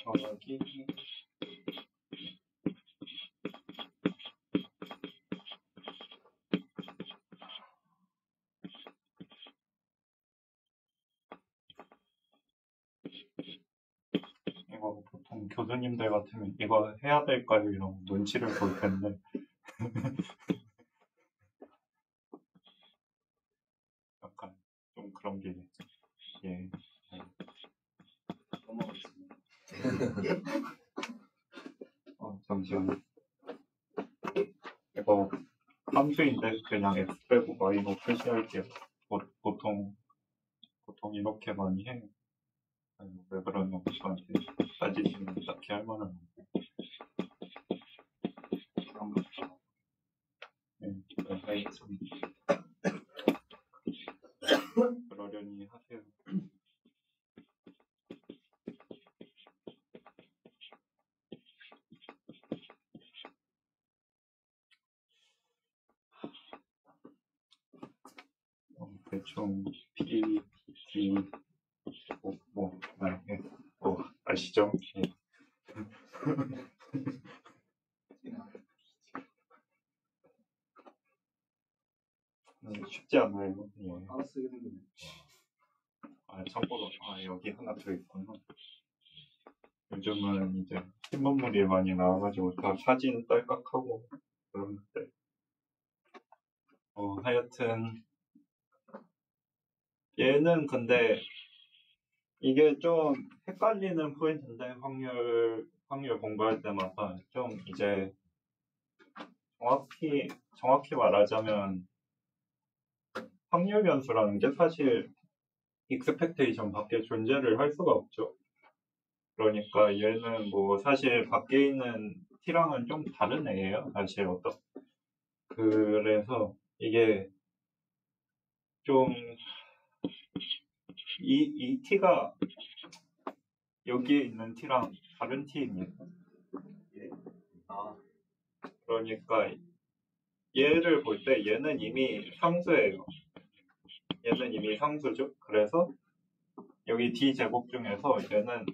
더하기 이거 보통 교수님들 같으면 이거 해야 될까요? 이런 눈치를 볼 텐데 약간 좀 그런 게 예. 넘어가겠습니다. 잠시만요. 이거 함수인데 그냥 x 빼고 y로 표시할게요. 보통 이렇게 많이 해요. 왜 그러냐고 저한테 따지시면 딱히 할 말은 없고 네, 알겠습니다. 그러려니 하세요. 대충 P, D, 아시죠? 예. 쉽지 않아요. 예. 알아쓰게 생겼네. 참고로 여기 하나 더 있구나. 요즘은 이제 신문물이 많이 나와가지고 다 사진 딸깍하고 그러는데 하여튼 얘는 근데 이게 좀 헷갈리는 포인트인데 확률 공부할 때마다 좀 이제 정확히 말하자면 확률 변수라는 게 사실 익스펙테이션 밖에 존재를 할 수가 없죠. 그러니까 얘는 뭐 사실 밖에 있는 t랑은 좀 다른 애예요. 사실 그래서 이게 좀 이 t가 여기에 있는 t랑 다른 t입니다. 그러니까 얘를 볼 때 얘는 이미 상수예요. 얘는 이미 상수죠. 그래서 여기 d 제곱 중에서 얘는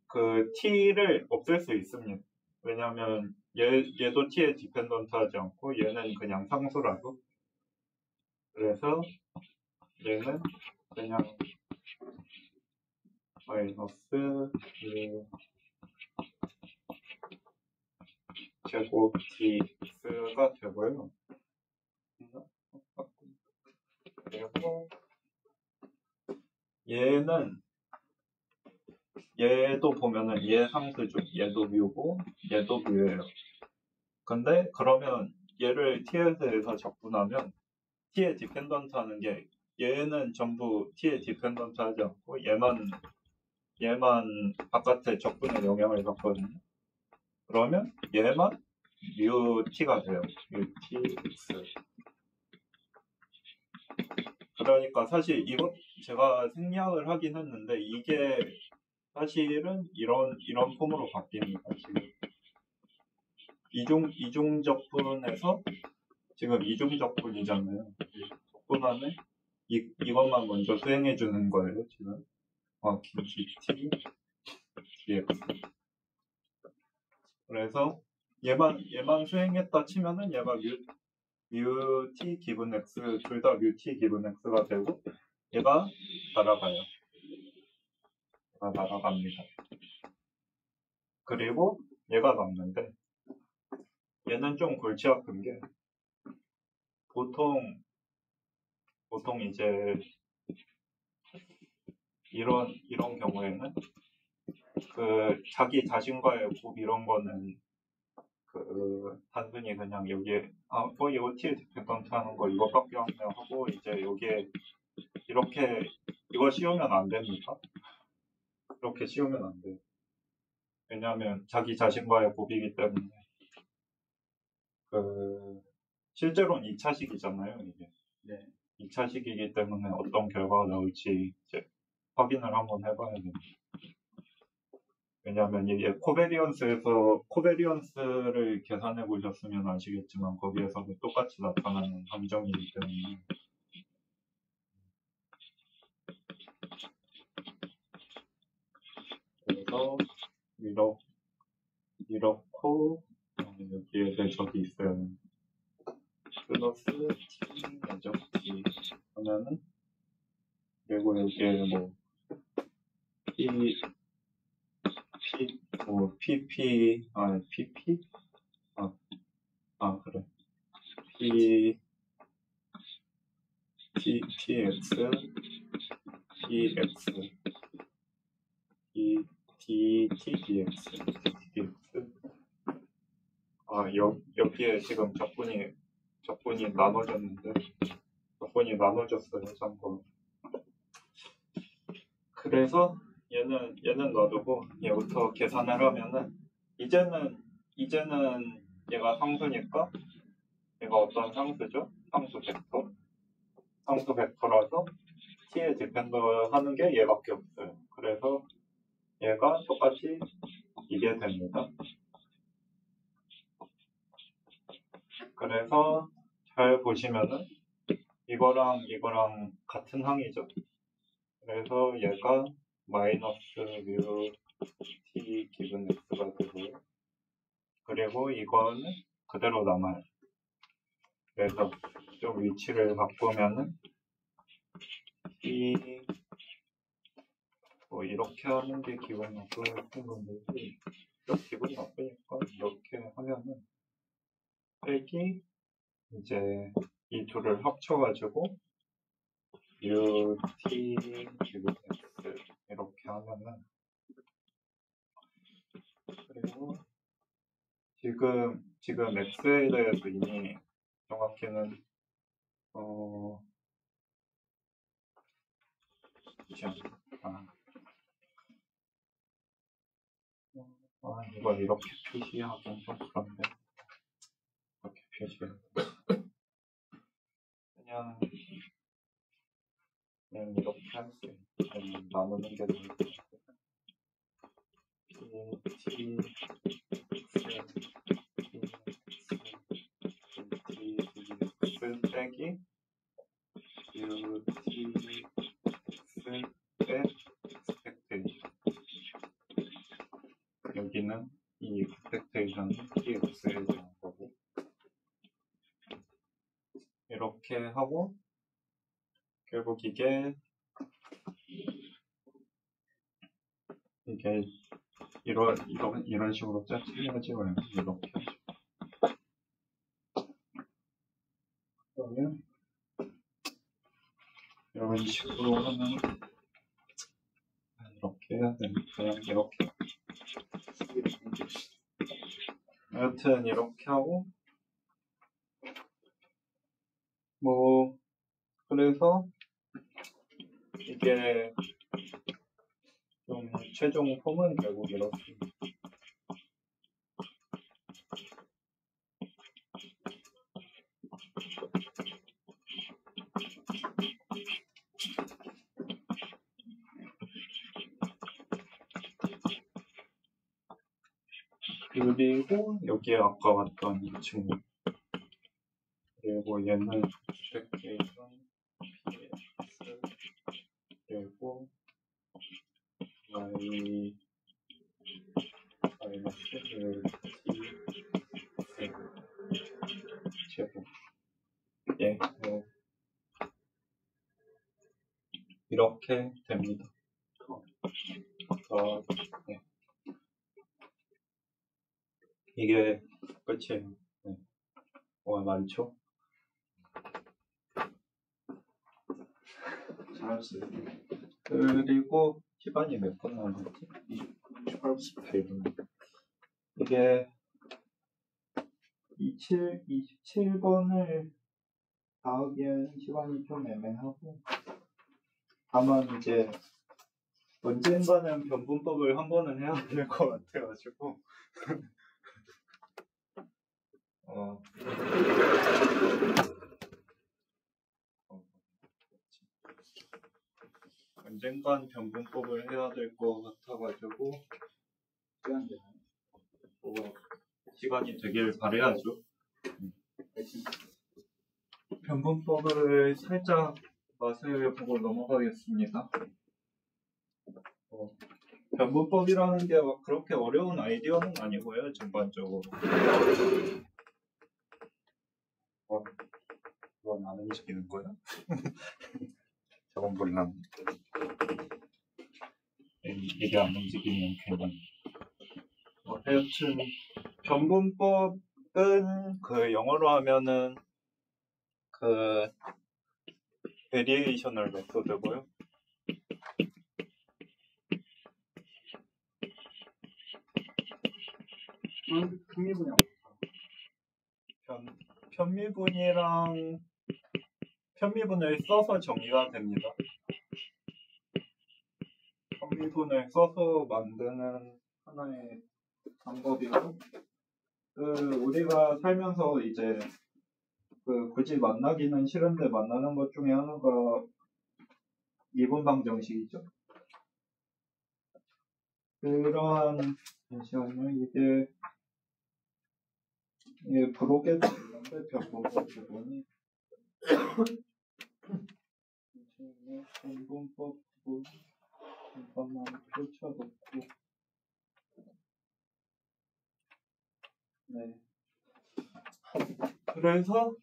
그 t를 없앨 수 있습니다. 왜냐하면 얘도 t에 디펜던트하지 않고 얘는 그냥 상수라고. 그래서 얘는 그냥 마이너스 제곱 dx가 되고요. 그리고 얘도 보면은 얘 상수죠. 얘도 뮤고 얘도 뮤예요. 근데 그러면 얘를 t에 대해서 적분하면 t에 디펜던트 하는 게 얘는 전부 t에 디펜던트 하지 않고 얘만 바깥에 적분의 영향을 받거든요. 그러면 얘만 뮤 t가 돼요. 뮤 tx. 그러니까 사실 이것 제가 생략을 하긴 했는데 이게 사실은 이런 폼으로 바뀝니다. 지금 이중 적분에서 지금 이중 적분이잖아요. 적분하면 이것만 먼저 수행해 주는 거예요. 지금 정확히 gt dx. 그래서 얘만 수행했다 치면은 얘가 뮤 t 기분 x 둘 다 뮤 t 기분 x가 되고 얘가 날아가요. 얘가 날아갑니다. 그리고 얘가 남는데 얘는 좀 골치 아픈 게 보통 이제 이런 경우에는 그 자기 자신과의 곱 이런 거는 그 단순히 그냥 여기에 이거 t에 디펜던트 하는 거 이거밖에 안 하고 이제 여기에 이렇게 이거 씌우면 안 됩니다. 이렇게 씌우면 안 돼요. 왜냐하면 자기 자신과의 곱이기 때문에 그 실제로는 2차식이잖아요. 이게 2차식이기 때문에 어떤 결과가 나올지 이제 확인을 한번 해봐야 됩니다. 왜냐하면 이게 코베리언스를 계산해 보셨으면 아시겠지만 거기에서도 똑같이 나타나는 함정이기 때문에 그래서 이렇고 여기에 적이 있어요. 플러스 t 내적 t 하면은 그리고 여기에 뭐 pp 그래 px px dt dx 여기에 지금 적분이 나눠졌어요. 참고로. 그래서 얘는 놔두고 얘부터 계산을 하면은 이제는 얘가 상수니까 얘가 어떤 상수죠? 상수 벡터라서 t에 디펜더 하는 게 얘밖에 없어요. 그래서 얘가 똑같이 이게 됩니다. 그래서 잘 보시면은 이거랑 같은 항이죠. 그래서 얘가 마이너스 뮤 t 기분 x가 되고요. 그리고 이거는 그대로 남아요. 그래서 좀 위치를 바꾸면은 뭐 이렇게 하는 게 기분 나쁜 건데 기분 나쁘니까 이렇게 하면은 뺄기 이제 이 둘을 합쳐가지고 u t 기분 x 이렇게 하면은 그리고 지금 x에 대해서 이미 정확히는 이걸 이렇게 표시하긴 좀 그런데 이렇게 표시해 그냥 이렇게 할 수 있는 나누는 게 나을 것 같아요. x 빼기 utx의 expectation 여기는 이 expectation은 tx에 대한 거고 이렇게 하고 결국 이게 이런 식으로 짜증나지 말고 이렇게 그러면 이런 식으로 하면 이렇게 해야 되는 그냥 이렇게 여튼 이렇게 하고 뭐 그래서 이게 좀 최종 폼은 결국 이렇습니다. 그리고 여기에 아까 봤던 이 친구 그리고 얘는 expectation px 그리고 y 마이너스 t 제곱 이렇게 됩니다. 네. 이게 끝이에요. 네. 많죠? 잘했어요. 그리고 시간이 몇 분 남았지? 28분. 이게 27번을 다 하기엔 시간이 좀 애매하고 다만 이제 언젠가는 변분법을 한 번은 해야 될 것 같아가지고 언젠간 변분법을 해야 될 것 같아가지고 시간이 되길 바라야죠. 변분법을 살짝 맛을 보고 넘어가겠습니다. 변분법이라는 게 막 그렇게 어려운 아이디어는 아니고요, 전반적으로. 그건 안 움직이는 거야? 저건 몰랐네. 이게 안 움직이면 그냥. 하여튼, 변분법은 그 영어로 하면은 그 베리에이셔널 메소드고요. 편미분을 써서 정의가 됩니다. 편미분을 써서 만드는 하나의 방법이고, 우리가 살면서 이제 굳이 만나기는 싫은데 만나는 것 중에 하나가 미분 방정식이죠. 잠시만요. 이게 브로게도 있는데 변분법 부분이 변분법 부분 잠깐만 펼쳐놓고 네. 그래서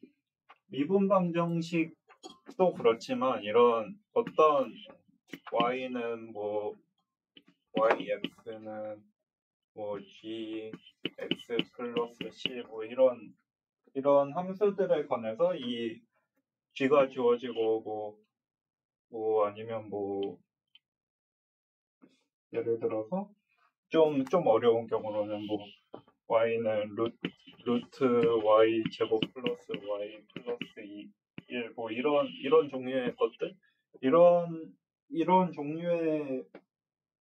미분 방정식도 그렇지만 이런 어떤 y는 뭐 yx는 뭐 g x 플러스 c 뭐 이런 함수들에 관해서 이 g가 주어지고 뭐 아니면 뭐 예를 들어서 좀 어려운 경우로는 뭐 y는 루트 y 제곱 플러스 y 플러스 1 뭐 이런 종류의 것들 이런 종류의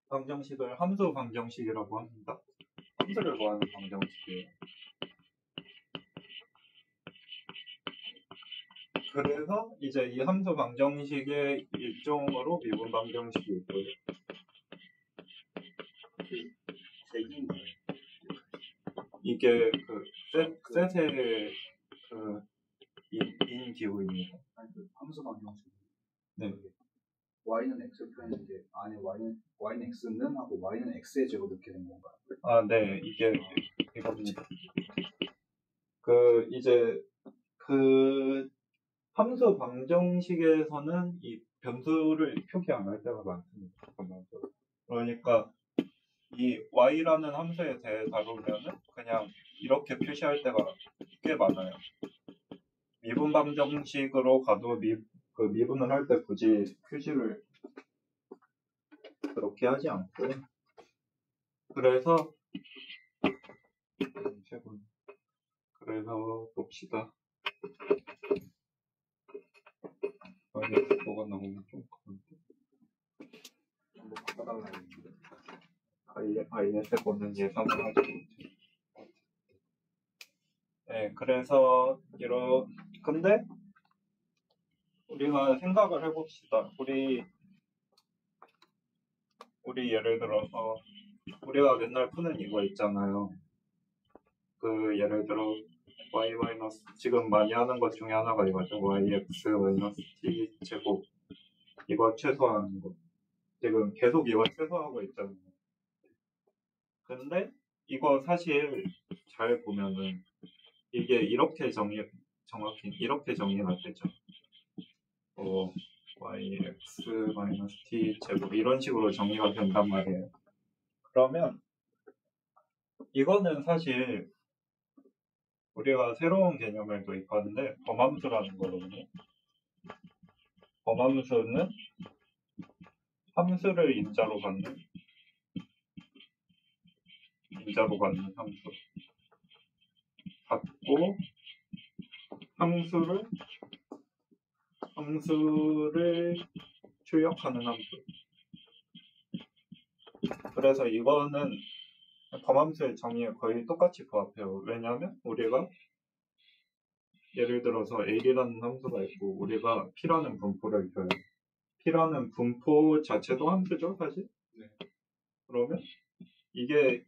방정식을 함수 방정식이라고 합니다. 함수를 구하는 방정식이에요. 그래서 이제 이 함수 방정식의 일종으로 미분 방정식이 있고요. 이게 그 셋의 그 인 기호입니다. 함수 방정식. 네. y는 x를 표현했는데 안에 y는 x는 하고 y는 x의 제곱 이렇게 된 건가요? 아, 네. 이게 이겁니다. 그 이제 그 함수 방정식에서는 이 변수를 표기 안 할 때가 많습니다. 그러니까 이 y라는 함수에 대해 다루면은 그냥 이렇게 표시할 때가 꽤 많아요. 미분 방정식으로 가도 미분을 할 때 굳이 표시를 그렇게 하지 않고 그래서 봅시다. 뭐가 나오면 좀 그런데 한번 바꿔달라 했는데. IS고는 예상을 하지 못해요. 네, 그래서 근데 우리가 생각을 해봅시다. 우리 예를 들어서 우리가 맨날 푸는 이거 있잖아요. 그 예를 들어 y 지금 많이 하는 것 중에 하나가 이거죠. yx t 제곱 이거 최소화하는 거. 지금 계속 이거 최소화하고 있잖아요. 근데 이거 사실 잘 보면은 이게 이렇게 정확히 이렇게 정리가 되죠. yx t 제곱 이런 식으로 정리가 된단 말이에요. 그러면 이거는 사실 우리가 새로운 개념을 도입하는데 범함수라는 거거든요. 범함수는 함수를 인자로 갖는 함수 갖고 함수를 출력하는 함수. 그래서 이거는 범함수의 정의에 거의 똑같이 부합해요. 왜냐하면 우리가 예를 들어서 A라는 함수가 있고 우리가 P라는 분포를 줘요. P라는 분포 자체도 함수죠, 사실. 네. 그러면 이게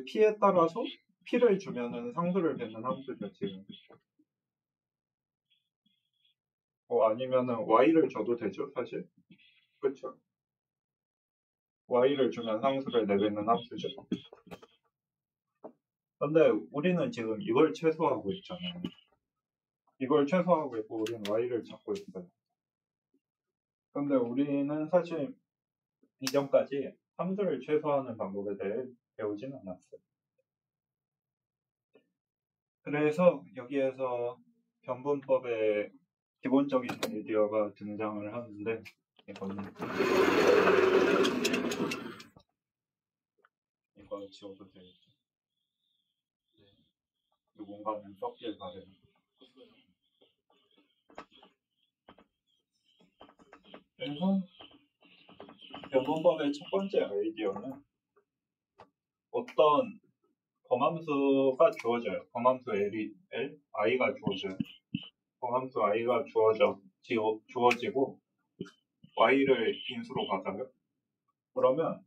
P에 따라서 P를 주면은 상수를 뱉는 함수죠, 지금. 아니면은 Y를 줘도 되죠, 사실. 그렇죠. Y를 주면 상수를 내뱉는 함수죠. 근데 우리는 지금 이걸 최소화하고 있잖아요. 이걸 최소화하고 있고 우리는 Y를 찾고 있어요. 근데 우리는 사실 이전까지 함수를 최소화하는 방법에 대해 배우진 않았어요. 그래서 여기에서 변분법의 기본적인 아이디어가 등장을 하는데 이거 지워도 되겠죠. 누군가는 썼길 바래요. 그래서 변분법의 첫 번째 아이디어는 어떤 범함수가 주어져요. 범함수 i가 주어져요. 범함수 i가 주어지고 y를 인수로 받아요. 그러면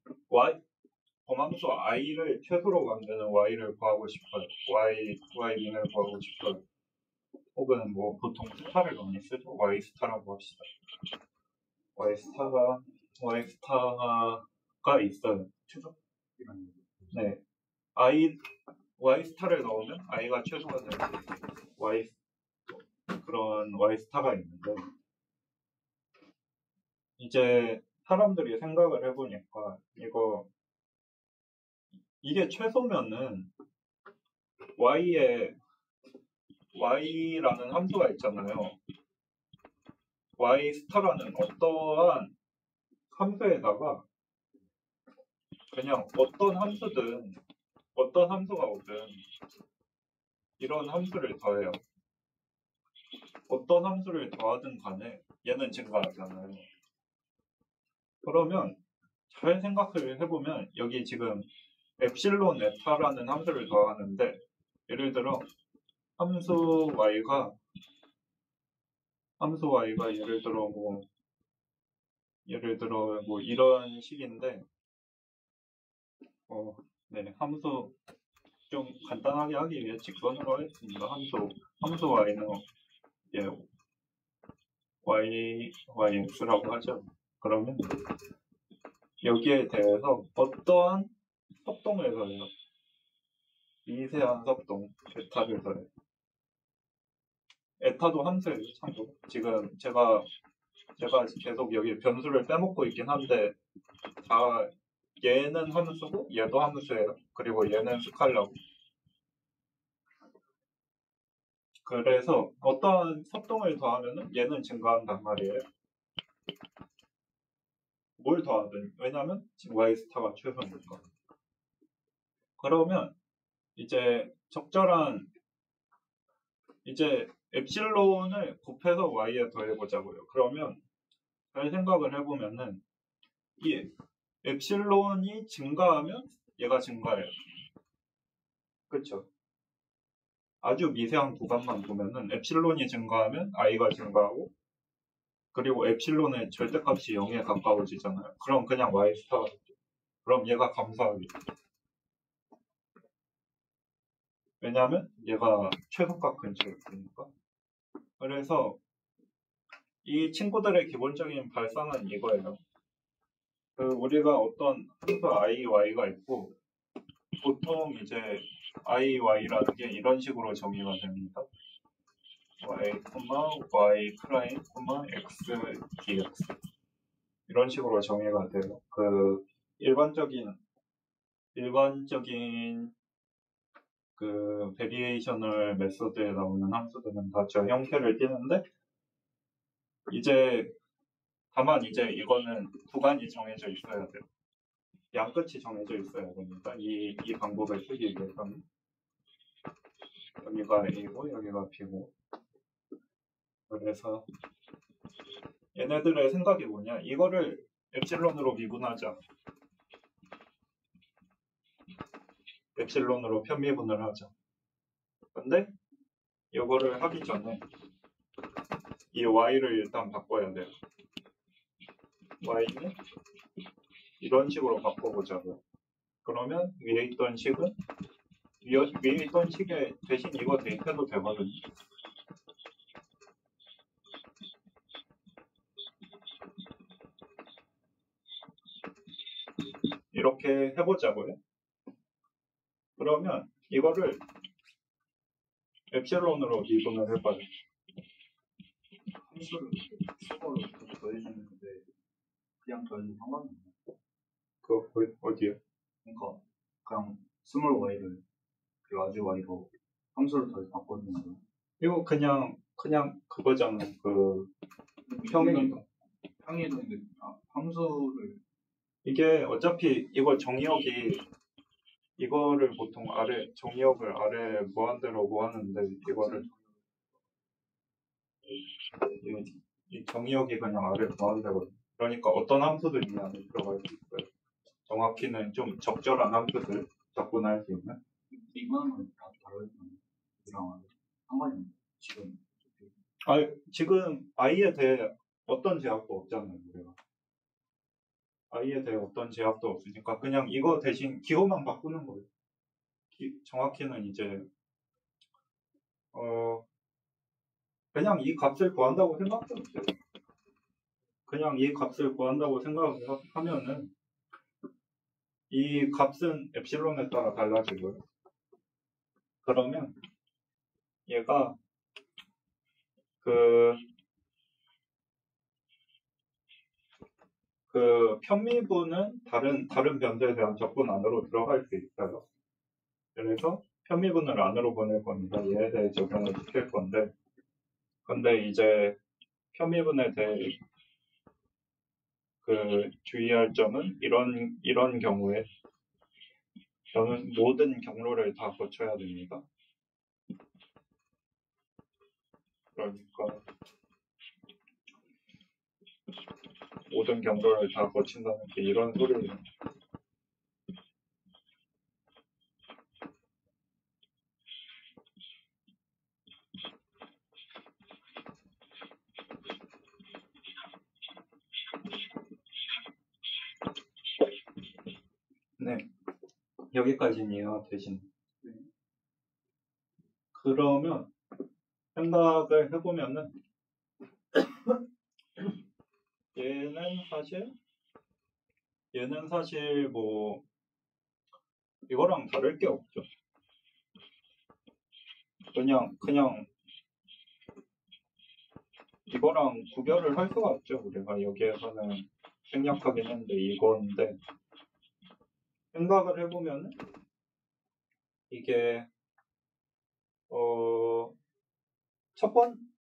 범함수 i를 최소로 만드는 y를 구하고 싶어요. y민을 구하고 싶어요. 혹은 뭐 보통 스타를 많이 쓰죠. y 스타라고 합시다. y 스타가 있어요. 최소? 이런 네. y 스타를 넣으면 i가 최소가 되는 그런 y 스타가 있는데 이제 사람들이 생각을 해보니까 이게 최소면은 y라는 함수가 있잖아요. y 스타라는 어떠한 함수에다가 그냥 어떤 함수든 어떤 함수가 오든 이런 함수를 더해요. 어떤 함수를 더하든 간에 얘는 증가하잖아요. 그러면 잘 생각을 해보면 여기 지금 엡실론 에타라는 함수를 더하는데 예를 들어 함수 y가 예를 들어 뭐 이런 식인데 네, 함수 좀 간단하게 하기 위해 직선으로 하겠습니다. 함수 y는 예, yx라고 하죠. 그러면 여기에 대해서 어떠한 속동을 더해요. 미세한 속동 에타를 더해요. 에타도 함수예요. 참고로 지금 제가 계속 여기 변수를 빼먹고 있긴 한데 다 얘는 함수고 얘도 함수예요. 그리고 얘는 스칼라고. 그래서 어떠한 속동을 더하면은 얘는 증가한단 말이에요. 뭘 더하든. 왜냐면 지금 y 스타가 최소니까. 그러면 이제 적절한 이제 엡실론을 곱해서 y에 더해보자고요. 그러면 잘 생각을 해보면은 이 엡실론이 증가하면 얘가 증가해요. 그쵸? 아주 미세한 구간만 보면은 엡실론이 증가하면 i가 증가하고 그리고 엡실론의 절대값이 0에 가까워지잖아요. 그럼 그냥 y 스타가 되죠. 그럼 얘가 감소하겠죠. 왜냐하면 얘가 최소값 근처에 있으니까. 그래서 이 친구들의 기본적인 발상은 이거예요. 우리가 어떤 함수 i, y가 있고 보통 이제 i, y라는 게 이런 식으로 정의가 됩니다. y, y 프라임, x, dx 이런 식으로 정의가 돼요. 그 일반적인 그 베리에이셔널 메소드에 나오는 함수들은 다 저 형태를 띠는데 이제 다만 이제 이거는 구간이 정해져 있어야 돼요. 양끝이 정해져 있어야 됩니다. 이 방법을 쓰기 위해서는 여기가 A고 여기가 B고 그래서 얘네들의 생각이 뭐냐 이거를 엡실론으로 미분하자. 엡실론으로 편미분을 하자. 근데 이거를 하기 전에 이 y를 일단 바꿔야 돼요. y는 이런 식으로 바꿔보자고요. 그러면 위에 있던 식은 위에 있던 식에 대신 이거 대입해도 되거든요. 이렇게 해보자고요. 그러면 이거를 엡실론으로 미분을 해봐요. 함수를 수거로 더해주는데 그냥 더해도 상관이 없나요? 그 어디요? 그러니까 그냥 스몰 y를 라지 y로 함수를 더해서 바꿔주는 거예요. 이거 그냥 그거잖아요. 그 평행이동. 평행이동인데 함수를 이게 어차피 이거 정의역이 이거를 보통 정의역을 아래 무한대로 모았는데 이거를 이 정의역이 그냥 아래 무한대거든요. 그러니까 어떤 함수도 이 안에 들어갈 수 있어요. 정확히는 좀 적절한 함수들 접근할 수 있는. 이거는 다 다르잖아요. 이랑 상관이 없나요? 지금 지금 i에 대해 어떤 제약도 없잖아요. 우리가 i에 대해 어떤 제약도 없으니까 그냥 이거 대신 기호만 바꾸는 거예요. 정확히는 이제 그냥 이 값을 구한다고 생각해보세요. 그냥 이 값을 구한다고 생각하면은 이 값은 엡실론에 따라 달라지고요. 그러면 얘가 그 편미분은 다른 변수에 대한 접근 안으로 들어갈 수 있어요. 그래서 편미분을 안으로 보낼 겁니다. 얘에 대해 적용을 시킬 건데 근데 이제 편미분에 대해 그 주의할 점은 이런 경우에 저는 모든 경로를 다 거쳐야 됩니다. 그러니까 모든 경로를 다 거친다는 게 이런 소리예요. 네, 여기까지는 이해가 되시나요? 그러면 생각을 해보면은 얘는 사실 뭐 이거랑 다를 게 없죠. 그냥 이거랑 구별을 할 수가 없죠. 우리가 여기에서는 생략하긴 했는데 이건데 생각을 해보면은 이게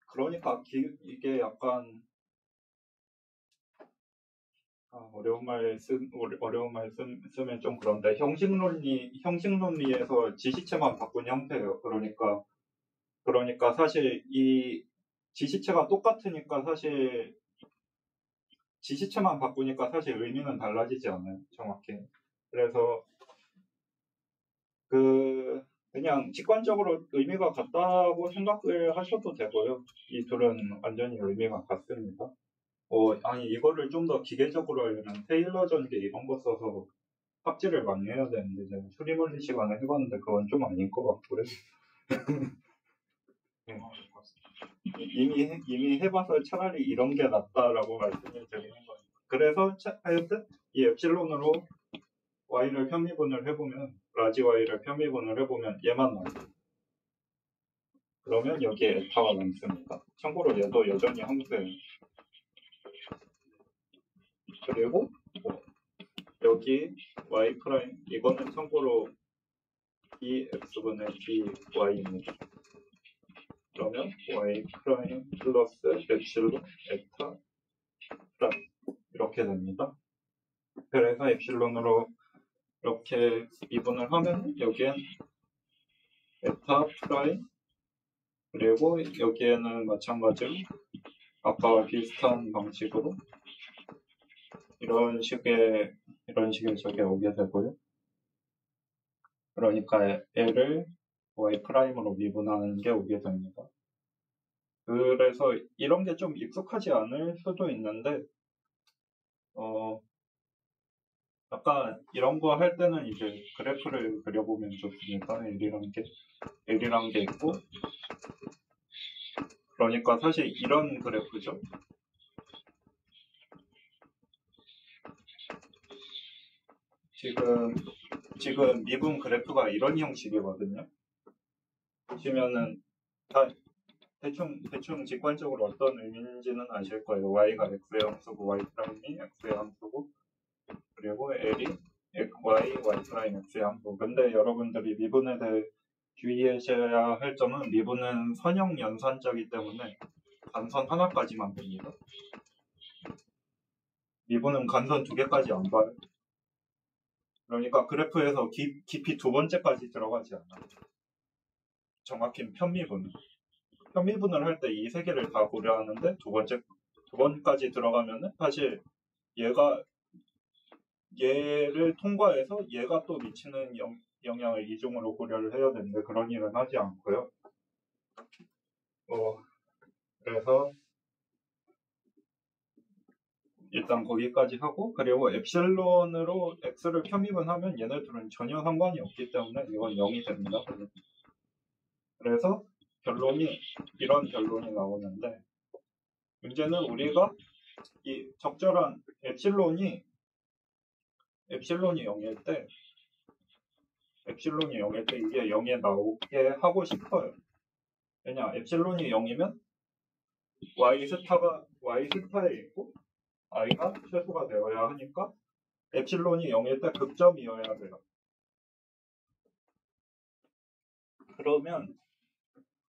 그러니까 이게 약간 어려운 말 쓰면 좀 그런데 형식론리에서 지시체만 바꾼 형태예요. 그러니까 사실 이 지시체가 똑같으니까 사실 지시체만 바꾸니까 사실 의미는 달라지지 않아요. 정확히. 그래서 그냥 직관적으로 의미가 같다고 생각을 하셔도 되고요. 이 둘은 완전히 의미가 같습니다. 아니 이거를 좀 더 기계적으로 하려면 테일러 전개 이런 거 써서 삽질을 많이 해야 되는데 제가 수리물리 시간에 해봤는데 그건 좀 아닌 것 같고요. 네. 이미 해봐서 차라리 이런 게 낫다라고 말씀을 드리는 거예요. 그래서 하여튼 이 엡실론으로 y를 편미분을 해보면 라지 y를 편미분을 해보면 얘만 나와요. 그러면 여기에 에타가 남습니다. 참고로 얘도 여전히 함수예요. 그리고 여기 y 프라임 이거는 참고로 dx분의 dy입니다. 그러면 y 프라임 플러스 엡실론 에타 프라임 이렇게 됩니다. 그래서 엡실론으로 이렇게 미분을 하면 여기엔 에타 프라임 그리고 여기에는 마찬가지로 아까와 비슷한 방식으로 이런 식의 저게 오게 되고요. 그러니까 L을 y 프라임으로 미분하는 게 오게 됩니다. 그래서 이런 게 좀 익숙하지 않을 수도 있는데 약간 이런 거 할 때는 이제 그래프를 그려보면 좋습니다. L이란 게 있고 그러니까 사실 이런 그래프죠. 지금 미분 그래프가 이런 형식이거든요. 보시면은 다 대충 직관적으로 어떤 의미인지는 아실 거예요. y가 x의 함수고 y 프라임이 x의 함수고 그리고 l이 y 프라임 x의 함수. 근데 여러분들이 미분에 대해 주의하셔야 할 점은 미분은 선형 연산자이기 때문에 간선 하나까지만 봅니다. 미분은 간선 2개까지 안 봐요. 그러니까 그래프에서 깊이 2번째까지 들어가지 않아요. 정확히 편미분을 할 때 이 3개를 다 고려하는데 두 번까지 들어가면은 사실 얘를 통과해서 얘가 또 미치는 영향을 이중으로 고려를 해야 되는데 그런 일은 하지 않고요. 그래서 일단 거기까지 하고 그리고 엡실론으로 x를 편미분하면 얘네들은 전혀 상관이 없기 때문에 이건 0이 됩니다. 그래서 이런 결론이 나오는데 문제는 우리가 이 적절한 엡실론이 0일 때 이게 0에 나오게 하고 싶어요. 왜냐 엡실론이 0이면 y 스타에 있고 i가 최소가 되어야 하니까 엡실론이 0일 때 극점이어야 돼요. 그러면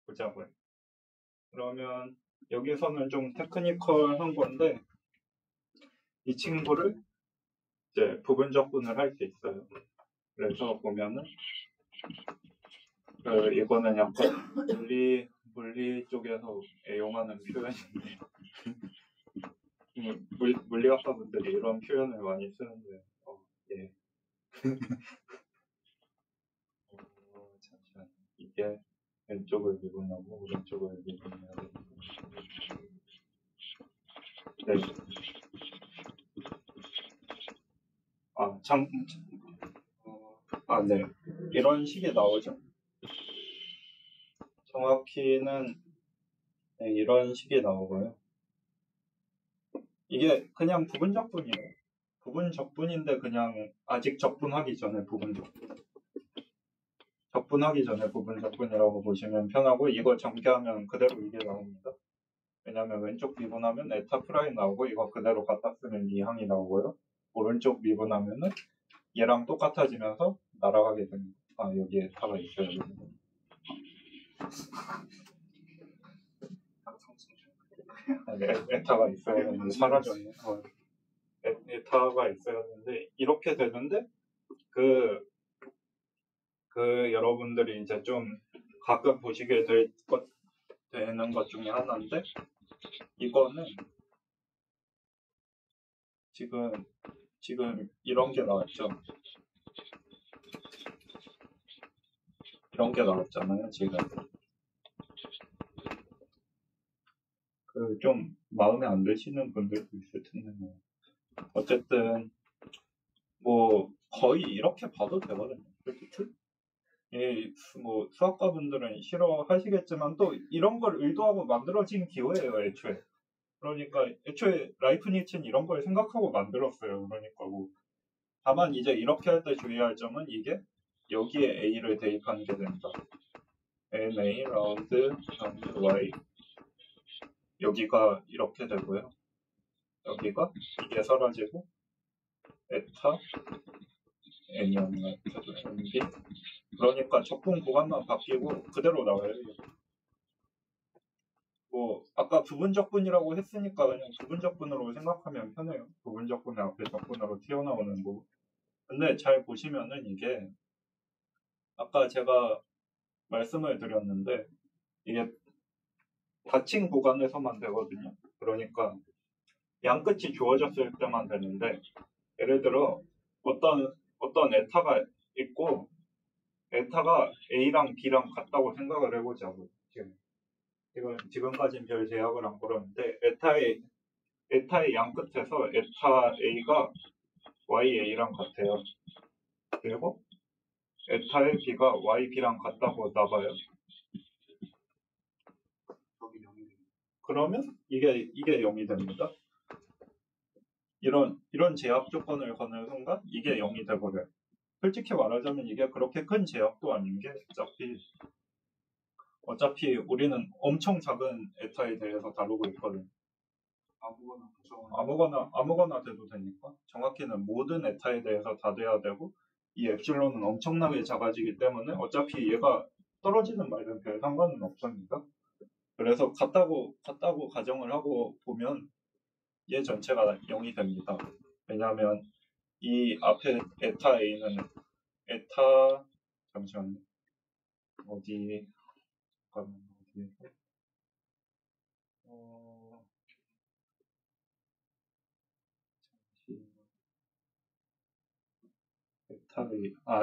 보자고요. 그러면 여기서는 좀 테크니컬한 건데 이 친구를 이제 부분적분을 할 수 있어요. 그래서 보면은 이거는 약간 물리 쪽에서 애용하는 표현인데 물리학과 분들이 이런 표현을 많이 쓰는데 예. 잠시만 이게 왼쪽을 미분하고 오른쪽을 미분해야 되는 네. 네. 이런 식이 나오죠. 정확히는 네, 이런 식이 나오고요. 이게 그냥 부분적분이에요. 부분적분인데 그냥 아직 적분하기 전에 부분적분. 적분하기 전에 부분적분이라고 보시면 편하고 이거 전개하면 그대로 이게 나옵니다. 왜냐하면 왼쪽 미분하면 에타 프라임 나오고 이거 그대로 갖다 쓰면 이 항이 나오고요. 오른쪽 미분하면은 얘랑 똑같아지면서 날아가게 됩니다. 여기 에타가 있어요. 에타가 있어야 되는데 사라졌네. 에타가 있어야 되는데 이렇게 되는데 여러분들이 이제 좀 가끔 보시게 되는 것 중에 하나인데 이거는 지금 이런 게 나왔죠. 이런 게 나왔잖아요. 지금 좀 마음에 안 드시는 분들도 있을 텐데 어쨌든 뭐 거의 이렇게 봐도 되거든요. 뭐 수학과 분들은 싫어하시겠지만 또 이런 걸 의도하고 만들어진 기호예요, 애초에. 그러니까 애초에 라이프니츠는 이런 걸 생각하고 만들었어요. 그러니까 뭐 다만 이제 이렇게 할 때 주의할 점은 이게 여기에 A를 대입하는 게 된다. NA 라운드 Y 여기가 이렇게 되고요. 여기가 이게 사라지고 에타 N이었나 에타 NB 그러니까 적분 구간만 바뀌고 그대로 나와요. 뭐 아까 부분적분이라고 했으니까 그냥 부분적분으로 생각하면 편해요. 부분적분의 앞에 적분으로 튀어나오는 거. 근데 잘 보시면은 이게 아까 제가 말씀을 드렸는데 이게 닫힌 구간에서만 되거든요. 그러니까 양끝이 주어졌을 때만 되는데 예를 들어 어떤 에타가 있고 에타가 A랑 B랑 같다고 생각을 해보자고. 지금까지는 별 제약을 안 걸었는데 에타의 양끝에서 에타 A가 YA랑 같아요. 그리고 에타의 B가 YB랑 같다고 나봐요. 그러면 이게 0이 됩니다. 이런 제약 조건을 거는 순간 이게 0이 돼버려요. 솔직히 말하자면 이게 그렇게 큰 제약도 아닌 게 어차피 우리는 엄청 작은 에타에 대해서 다루고 있거든요. 아무거나 돼도 되니까. 정확히는 모든 에타에 대해서 다 돼야 되고 이 엡실론은 엄청나게 작아지기 때문에 어차피 얘가 떨어지는 말은 별 상관은 없습니다. 그래서 같다고 가정을 하고 보면 얘 전체가 0이 됩니다. 왜냐하면 이 앞에 에타 A는 잠시만요.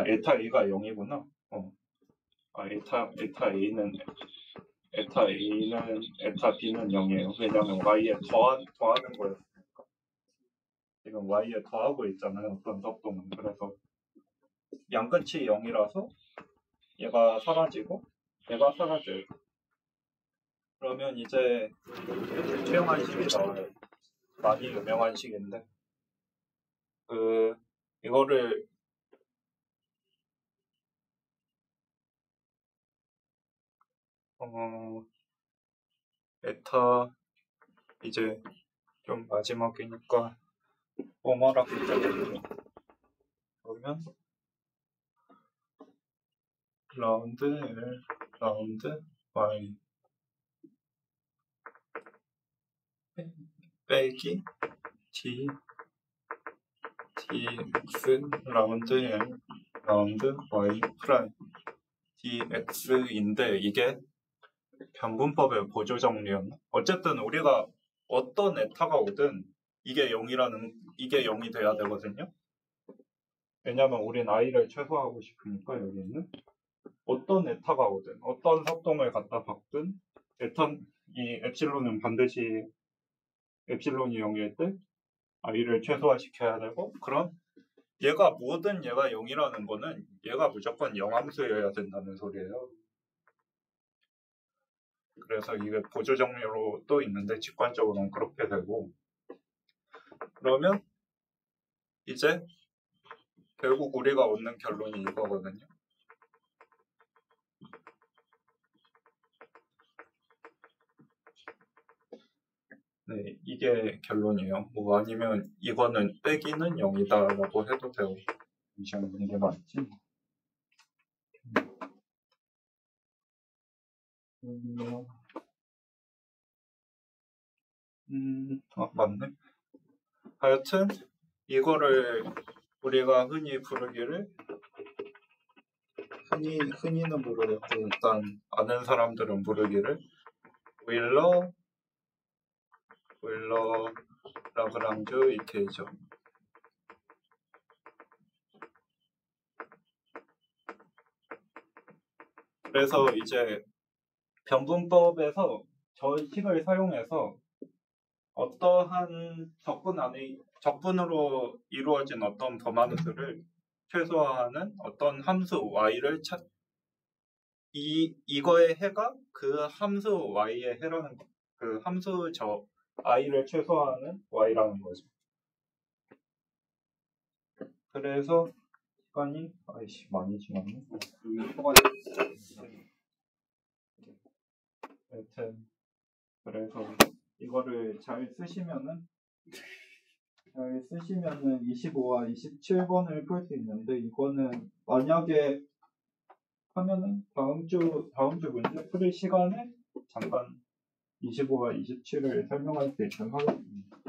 에타 A가 0이구나. 에타 A는 에타 B는 0이에요. 왜냐하면 Y에 더하는 거였으니까. 지금 Y에 더하고 있잖아요. 어떤 속도는. 그래서 양끝이 0이라서 얘가 사라지고 얘가 사라져요. 그러면 이제 최영한 식이 나와요. 많이 유명한 식인데 이거를 에타 이제 좀 마지막이니까 오마라고 짜겠네요. 그러면 라운드 Y 빼기 T dx 라운드 m 라운드 y 프라임 dx인데 이게 변분법의 보조 정리였나? 어쨌든 우리가 어떤 에타가 오든 이게 0이 돼야 되거든요. 왜냐면 우린 i를 최소화하고 싶으니까 여기는 어떤 에타가 오든 어떤 합동을 갖다 바꾼 이 엡실론은 반드시 엡실론이 0일 때 i를 최소화시켜야 되고 그럼 얘가 0이라는 거는 얘가 무조건 영함수여야 된다는 소리예요. 그래서 이게 보조 정리로 또 있는데 직관적으로는 그렇게 되고 그러면 이제 결국 우리가 얻는 결론이 이거거든요. 네, 이게 결론이에요. 뭐 아니면 이거는 빼기는 0이다라고 해도 되고 잠시만 이게 맞지? 맞네. 하여튼 이거를 우리가 흔히 부르기를 흔히는 모르겠고 일단 아는 사람들은 부르기를 오일러 라그랑주 이케이션. 그래서 이제 변분법에서 저 식을 사용해서 어떠한 적분으로 이루어진 어떤 범함수를 최소화하는 어떤 함수 y를 이거의 해가 그 함수 y의 해라는 거. 그 함수 i를 최소화하는 y라는 거죠. 그래서 시간이 많이 지났네. 여튼 그래서 이거를 잘 쓰시면은 25와 27번을 풀 수 있는데 이거는 만약에 하면은 다음 주 문제 풀 시간에 잠깐 25와 27을 설명할 수 있도록 하겠습니다.